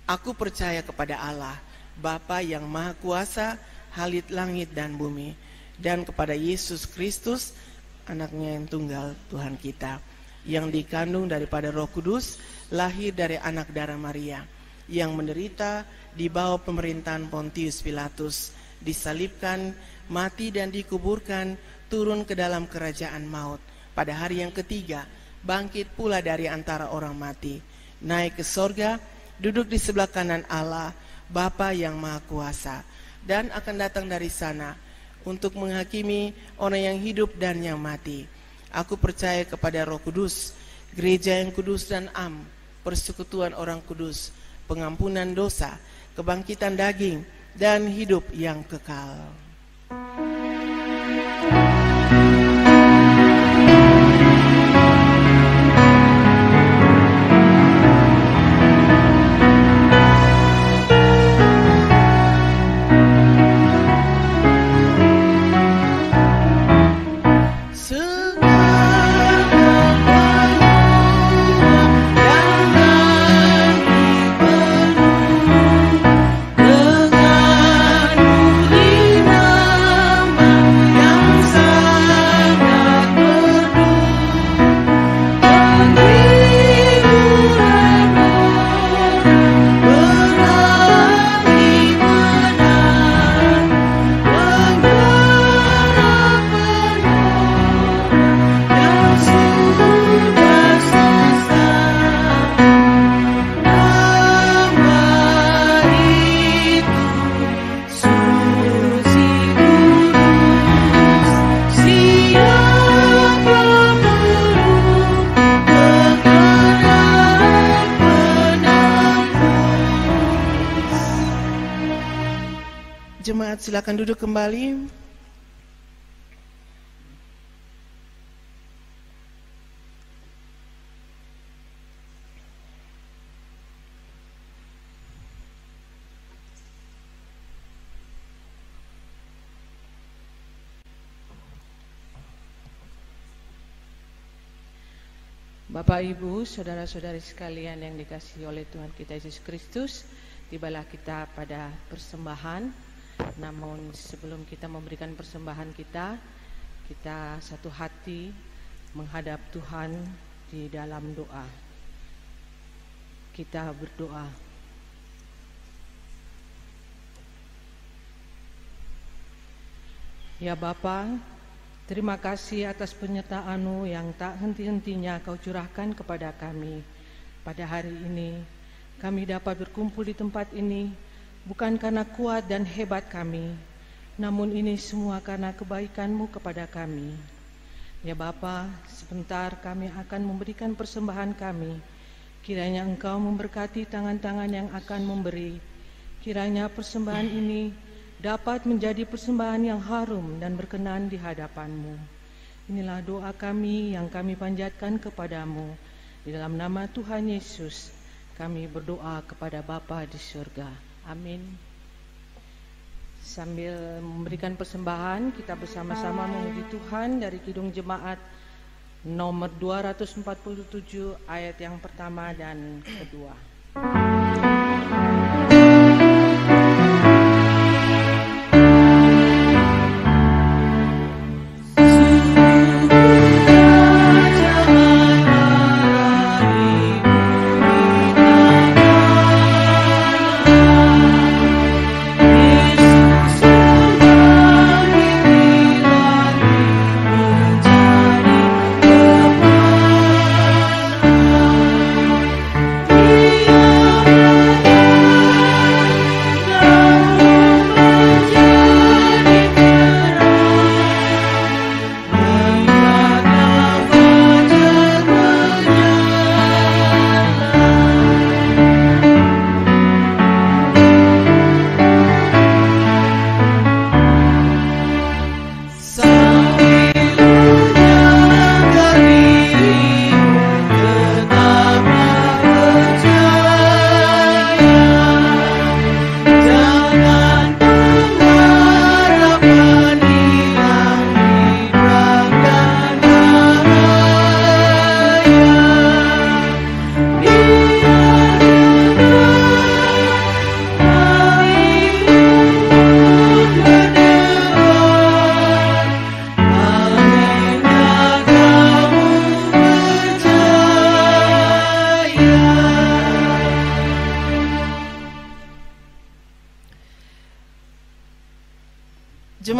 Aku percaya kepada Allah, Bapa yang Maha Kuasa, Khalid langit dan bumi, dan kepada Yesus Kristus, anaknya yang tunggal Tuhan kita, yang dikandung daripada Roh Kudus, lahir dari anak darah Maria, yang menderita di bawah pemerintahan Pontius Pilatus, disalibkan, mati dan dikuburkan, turun ke dalam kerajaan maut. Pada hari yang ketiga, bangkit pula dari antara orang mati, naik ke sorga, duduk di sebelah kanan Allah, Bapa yang Maha Kuasa, dan akan datang dari sana untuk menghakimi orang yang hidup dan yang mati. Aku percaya kepada Roh Kudus, gereja yang kudus dan am, persekutuan orang kudus, pengampunan dosa, kebangkitan daging, dan hidup yang kekal. Jemaat silakan duduk kembali. Bapak, Ibu, saudara-saudari sekalian yang dikasihi oleh Tuhan kita Yesus Kristus, tibalah kita pada persembahan. Namun sebelum kita memberikan persembahan kita satu hati menghadap Tuhan di dalam doa. Kita berdoa. Ya Bapa, terima kasih atas penyertaan-Mu yang tak henti-hentinya Kau curahkan kepada kami. Pada hari ini kami dapat berkumpul di tempat ini bukan karena kuat dan hebat kami, namun ini semua karena kebaikan-Mu kepada kami. Ya Bapa, sebentar kami akan memberikan persembahan kami. Kiranya Engkau memberkati tangan-tangan yang akan memberi. Kiranya persembahan ini dapat menjadi persembahan yang harum dan berkenan di hadapan-Mu. Inilah doa kami yang kami panjatkan kepada-Mu. Di dalam nama Tuhan Yesus, kami berdoa kepada Bapa di surga. Amin. Sambil memberikan persembahan, kita bersama-sama memuji Tuhan dari Kidung Jemaat nomor 247 ayat yang pertama dan kedua. Dia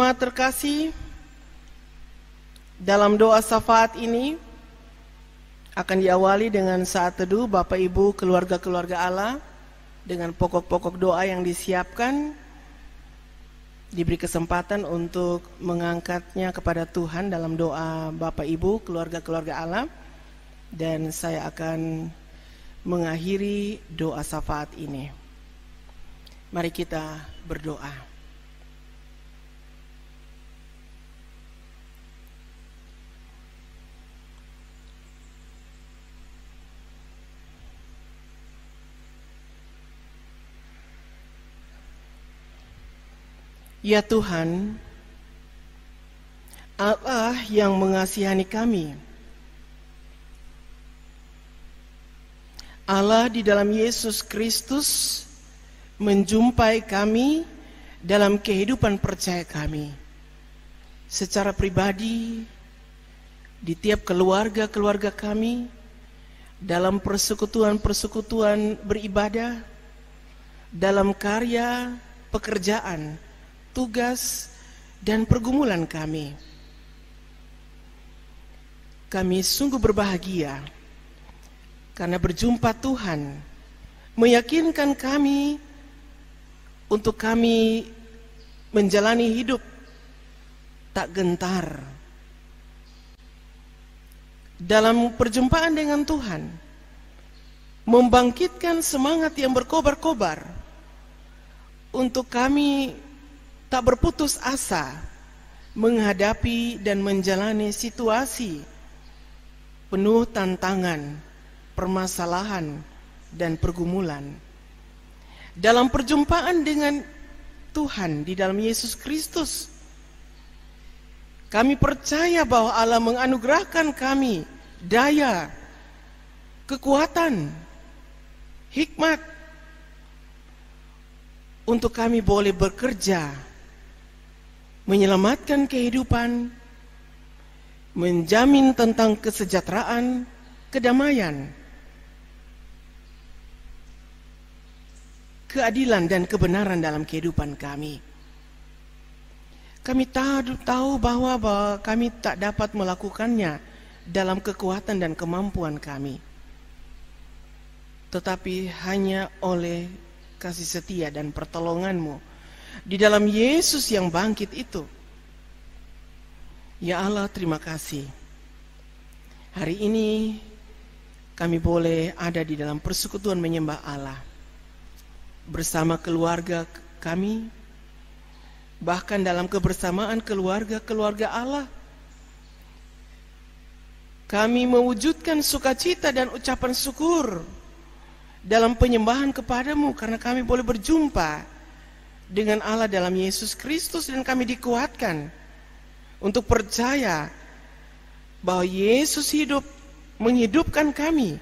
Jemaat terkasih, dalam doa syafaat ini akan diawali dengan saat teduh Bapak Ibu keluarga-keluarga Allah dengan pokok-pokok doa yang disiapkan. Diberi kesempatan untuk mengangkatnya kepada Tuhan dalam doa Bapak Ibu keluarga-keluarga Allah, dan saya akan mengakhiri doa syafaat ini. Mari kita berdoa. Ya Tuhan, Allah yang mengasihani kami, Allah di dalam Yesus Kristus menjumpai kami dalam kehidupan percaya kami. Secara pribadi, di tiap keluarga-keluarga kami, dalam persekutuan-persekutuan beribadah, dalam karya, pekerjaan, tugas, dan pergumulan kami. Kami sungguh berbahagia karena berjumpa Tuhan meyakinkan kami untuk kami menjalani hidup tak gentar. Dalam perjumpaan dengan Tuhan, membangkitkan semangat yang berkobar-kobar untuk kami tak berputus asa menghadapi dan menjalani situasi penuh tantangan, permasalahan, dan pergumulan. Dalam perjumpaan dengan Tuhan di dalam Yesus Kristus, kami percaya bahwa Allah menganugerahkan kami daya, kekuatan, hikmat untuk kami boleh bekerja, menyelamatkan kehidupan, menjamin tentang kesejahteraan, kedamaian, keadilan dan kebenaran dalam kehidupan kami. Kami tahu bahwa kami tak dapat melakukannya dalam kekuatan dan kemampuan kami, tetapi hanya oleh kasih setia dan pertolongan-Mu di dalam Yesus yang bangkit itu. Ya Allah, terima kasih. Hari ini kami boleh ada di dalam persekutuan menyembah Allah bersama keluarga kami, bahkan dalam kebersamaan keluarga-keluarga Allah. Kami mewujudkan sukacita dan ucapan syukur dalam penyembahan kepadamu karena kami boleh berjumpa dengan Allah dalam Yesus Kristus, dan kami dikuatkan untuk percaya bahwa Yesus hidup, menghidupkan kami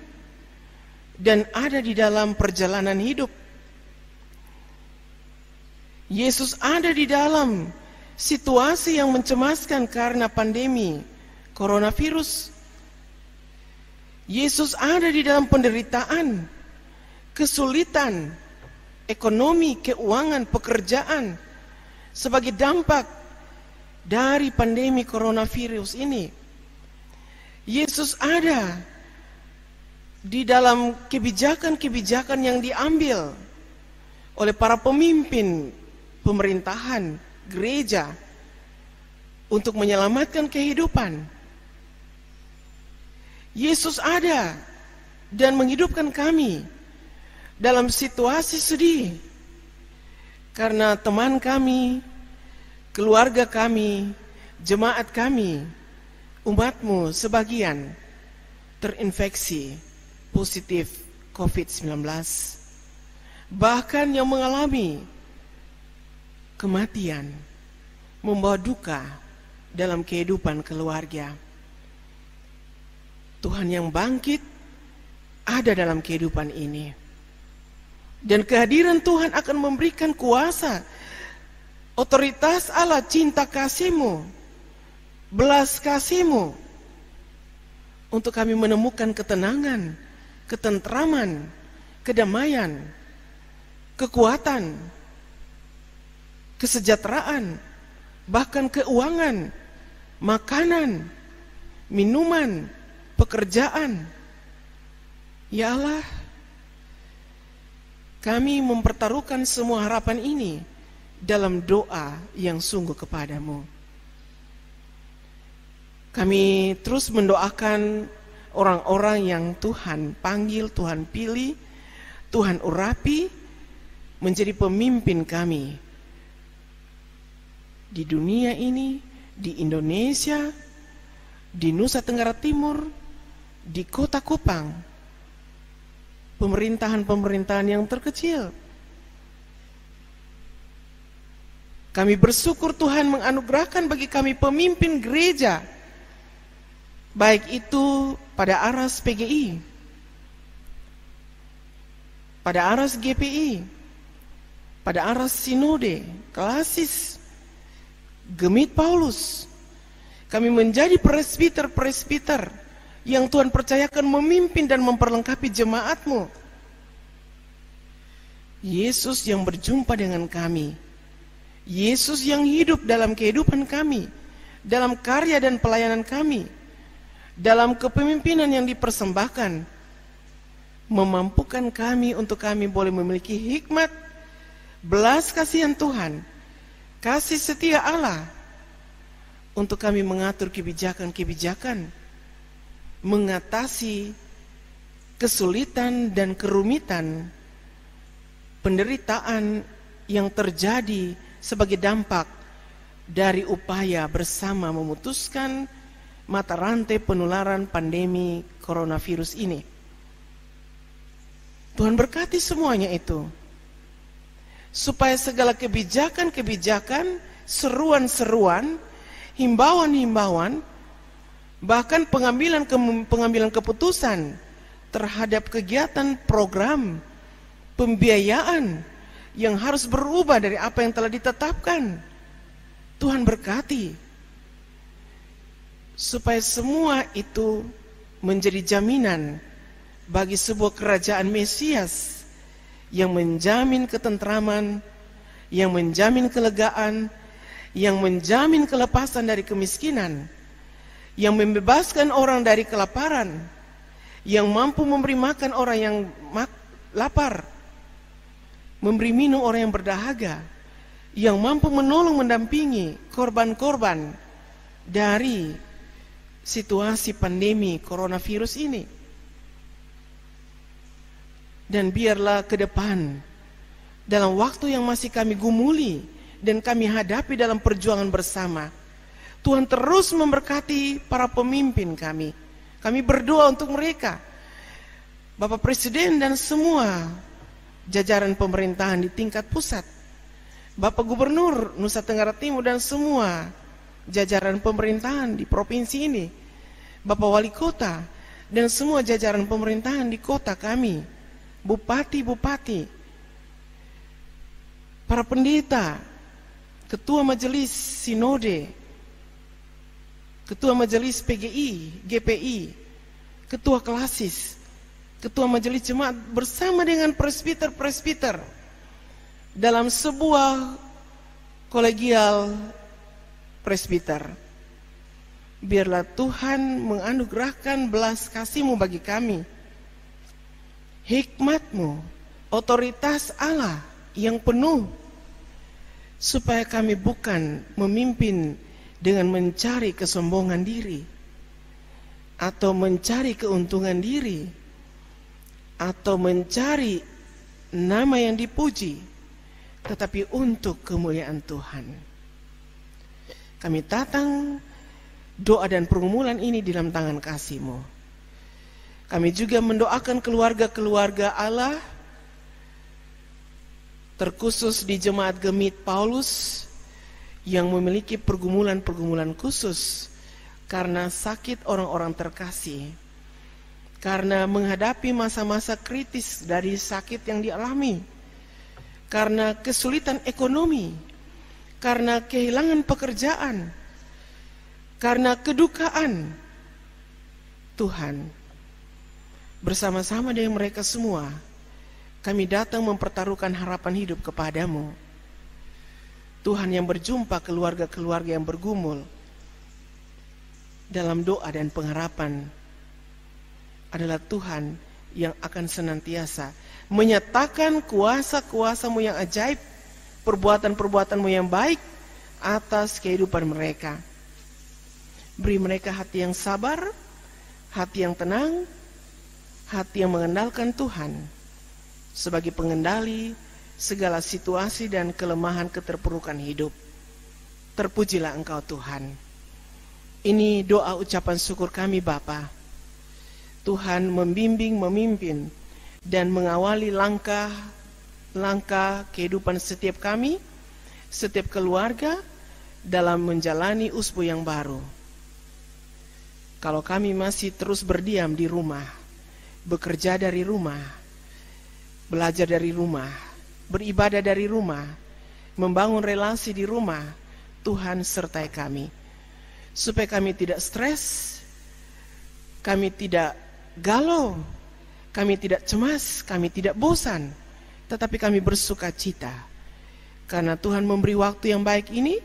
dan ada di dalam perjalanan hidup. Yesus ada di dalam situasi yang mencemaskan karena pandemi coronavirus. Yesus ada di dalam penderitaan, kesulitan, ekonomi, keuangan, pekerjaan sebagai dampak dari pandemi coronavirus ini. Yesus ada di dalam kebijakan-kebijakan yang diambil oleh para pemimpin pemerintahan, gereja untuk menyelamatkan kehidupan. Yesus ada dan menghidupkan kami dalam situasi sedih karena teman kami, keluarga kami, jemaat kami, umatmu sebagian terinfeksi positif COVID-19, bahkan yang mengalami kematian, membawa duka dalam kehidupan keluarga. Tuhan yang bangkit ada dalam kehidupan ini, dan kehadiran Tuhan akan memberikan kuasa, otoritas Allah, cinta kasih-Mu, belas kasih-Mu untuk kami menemukan ketenangan, ketentraman, kedamaian, kekuatan, kesejahteraan, bahkan keuangan, makanan, minuman, pekerjaan. Ya Allah, kami mempertaruhkan semua harapan ini dalam doa yang sungguh kepadamu. Kami terus mendoakan orang-orang yang Tuhan panggil, Tuhan pilih, Tuhan urapi menjadi pemimpin kami di dunia ini, di Indonesia, di Nusa Tenggara Timur, di Kota Kupang, pemerintahan-pemerintahan yang terkecil. Kami bersyukur Tuhan menganugerahkan bagi kami pemimpin gereja, baik itu pada aras PGI, pada aras GPI, pada aras Sinode, Klasis, Gemit Paulus. Kami menjadi presbiter-presbiter yang Tuhan percayakan memimpin dan memperlengkapi jemaat-Mu. Yesus yang berjumpa dengan kami, Yesus yang hidup dalam kehidupan kami, dalam karya dan pelayanan kami, dalam kepemimpinan yang dipersembahkan, memampukan kami untuk kami boleh memiliki hikmat, belas kasihan Tuhan, kasih setia Allah, untuk kami mengatur kebijakan-kebijakan, mengatasi kesulitan dan kerumitan, penderitaan yang terjadi sebagai dampak dari upaya bersama memutuskan mata rantai penularan pandemi coronavirus ini. Tuhan berkati semuanya itu, supaya segala kebijakan-kebijakan, seruan-seruan, himbauan-himbauan, bahkan pengambilan keputusan terhadap kegiatan program pembiayaan yang harus berubah dari apa yang telah ditetapkan. Tuhan berkati supaya semua itu menjadi jaminan bagi sebuah kerajaan Mesias yang menjamin ketentraman, yang menjamin kelegaan, yang menjamin kelepasan dari kemiskinan, yang membebaskan orang dari kelaparan, yang mampu memberi makan orang yang lapar, memberi minum orang yang berdahaga, yang mampu menolong mendampingi korban-korban dari situasi pandemi coronavirus ini. Dan biarlah ke depan, dalam waktu yang masih kami gumuli dan kami hadapi dalam perjuangan bersama, Tuhan terus memberkati para pemimpin kami. Kami berdoa untuk mereka, Bapak Presiden dan semua jajaran pemerintahan di tingkat pusat, Bapak Gubernur Nusa Tenggara Timur dan semua jajaran pemerintahan di provinsi ini, Bapak Wali Kota dan semua jajaran pemerintahan di kota kami, bupati-bupati, para pendeta, ketua majelis sinode, ketua majelis PGI, GPI, ketua klasis, ketua majelis jemaat bersama dengan presbiter-presbiter dalam sebuah kolegial presbiter. Biarlah Tuhan menganugerahkan belas kasih-Mu bagi kami, hikmat-Mu, otoritas Allah yang penuh, supaya kami bukan memimpin dengan mencari kesombongan diri atau mencari keuntungan diri atau mencari nama yang dipuji, tetapi untuk kemuliaan Tuhan. Kami datang doa dan pergumulan ini di dalam tangan kasih-Mu. Kami juga mendoakan keluarga-keluarga Allah, terkhusus di Jemaat Gemit Paulus yang memiliki pergumulan-pergumulan khusus karena sakit orang-orang terkasih, karena menghadapi masa-masa kritis dari sakit yang dialami, karena kesulitan ekonomi, karena kehilangan pekerjaan, karena kedukaan. Tuhan, bersama-sama dengan mereka semua, kami datang mempertaruhkan harapan hidup kepadamu. Tuhan yang berjumpa keluarga-keluarga yang bergumul dalam doa dan pengharapan adalah Tuhan yang akan senantiasa menyatakan kuasa-kuasa-Mu yang ajaib, perbuatan-perbuatan-Mu yang baik atas kehidupan mereka. Beri mereka hati yang sabar, hati yang tenang, hati yang mengandalkan Tuhan sebagai pengendali segala situasi dan kelemahan keterpurukan hidup. Terpujilah Engkau Tuhan. Ini doa ucapan syukur kami Bapa. Tuhan membimbing, memimpin, dan mengawali langkah-langkah kehidupan setiap kami, setiap keluarga dalam menjalani usbu yang baru. Kalau kami masih terus berdiam di rumah, bekerja dari rumah, belajar dari rumah, beribadah dari rumah, membangun relasi di rumah, Tuhan sertai kami. Supaya kami tidak stres, kami tidak galau, kami tidak cemas, kami tidak bosan, tetapi kami bersuka cita. Karena Tuhan memberi waktu yang baik ini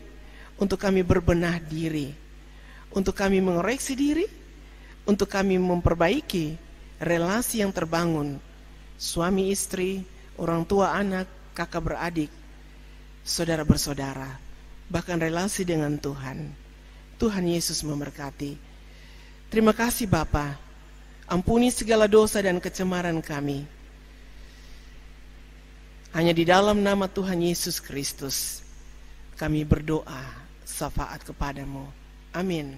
untuk kami berbenah diri, untuk kami mengoreksi diri, untuk kami memperbaiki relasi yang terbangun, suami istri, orang tua anak, kakak beradik, saudara bersaudara, bahkan relasi dengan Tuhan. Tuhan Yesus memberkati. Terima kasih Bapa. Ampuni segala dosa dan kecemaran kami. Hanya di dalam nama Tuhan Yesus Kristus kami berdoa syafaat kepadamu. Amin.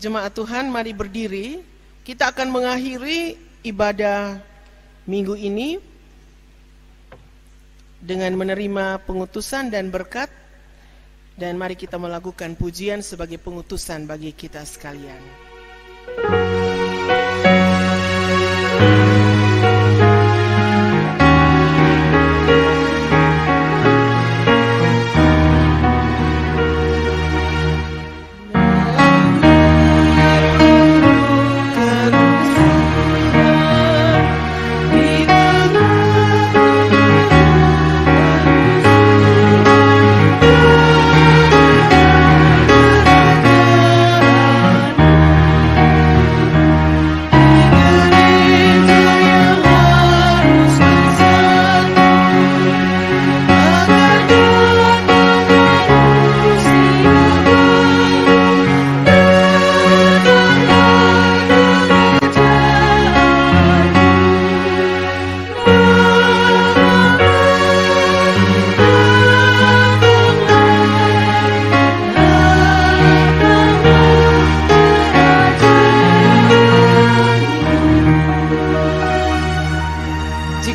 Jemaat Tuhan, mari berdiri. Kita akan mengakhiri ibadah minggu ini dengan menerima pengutusan dan berkat, dan mari kita melakukan pujian sebagai pengutusan bagi kita sekalian.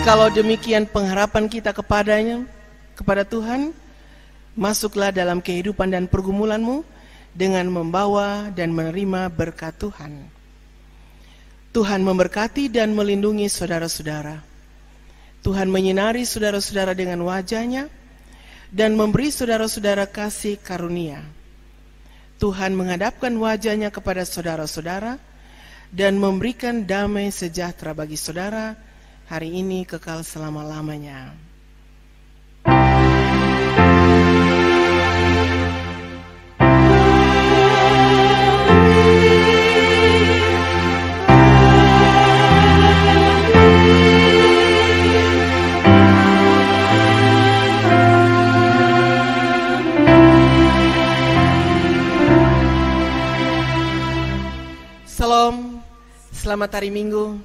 Kalau demikian pengharapan kita kepadanya, kepada Tuhan, masuklah dalam kehidupan dan pergumulanmu dengan membawa dan menerima berkat Tuhan. Tuhan memberkati dan melindungi saudara-saudara. Tuhan menyinari saudara-saudara dengan wajah-Nya dan memberi saudara-saudara kasih karunia. Tuhan menghadapkan wajah-Nya kepada saudara-saudara dan memberikan damai sejahtera bagi saudara hari ini kekal selama-lamanya. Salam, selamat hari Minggu.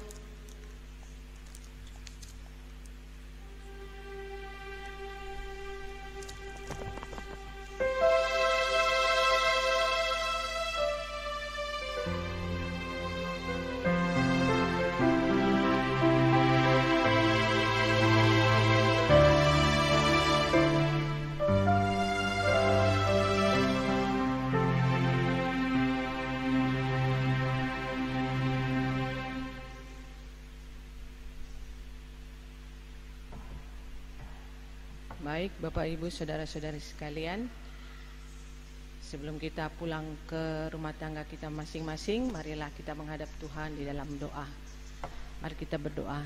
Baik, Bapak Ibu, saudara-saudari sekalian, sebelum kita pulang ke rumah tangga kita masing-masing, marilah kita menghadap Tuhan di dalam doa. Mari kita berdoa.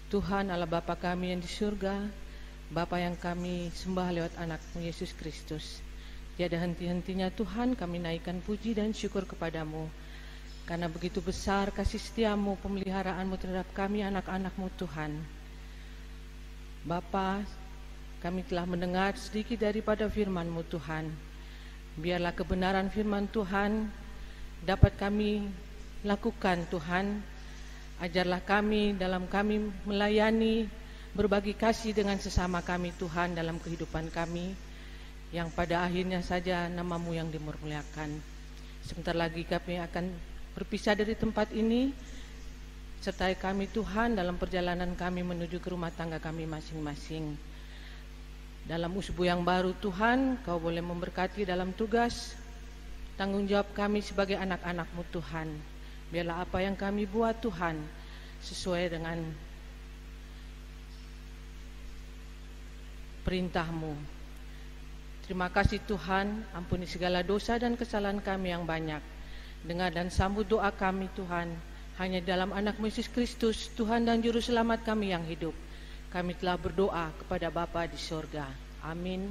Tuhan Allah Bapa kami yang di surga, Bapa yang kami sembah lewat anak-Mu Yesus Kristus. Tiada henti-hentinya Tuhan kami naikkan puji dan syukur kepadamu, karena begitu besar kasih setia-Mu, pemeliharaanmu terhadap kami anak-anak-Mu Tuhan. Bapa, kami telah mendengar sedikit daripada firman-Mu Tuhan. Biarlah kebenaran firman Tuhan dapat kami lakukan Tuhan. Ajarlah kami dalam kami melayani, berbagi kasih dengan sesama kami Tuhan dalam kehidupan kami, yang pada akhirnya saja nama-Mu yang dimurmuliakan. Sebentar lagi kami akan berpisah dari tempat ini. Sertai kami Tuhan dalam perjalanan kami menuju ke rumah tangga kami masing-masing. Dalam usbu yang baru Tuhan, Kau boleh memberkati dalam tugas tanggung jawab kami sebagai anak-anak-Mu Tuhan. Biarlah apa yang kami buat Tuhan sesuai dengan perintah-Mu. Terima kasih Tuhan, ampuni segala dosa dan kesalahan kami yang banyak. Dengar dan sambut doa kami Tuhan, hanya dalam anak-Mu Yesus Kristus, Tuhan dan Juru Selamat kami yang hidup. Kami telah berdoa kepada Bapa di surga. Amin.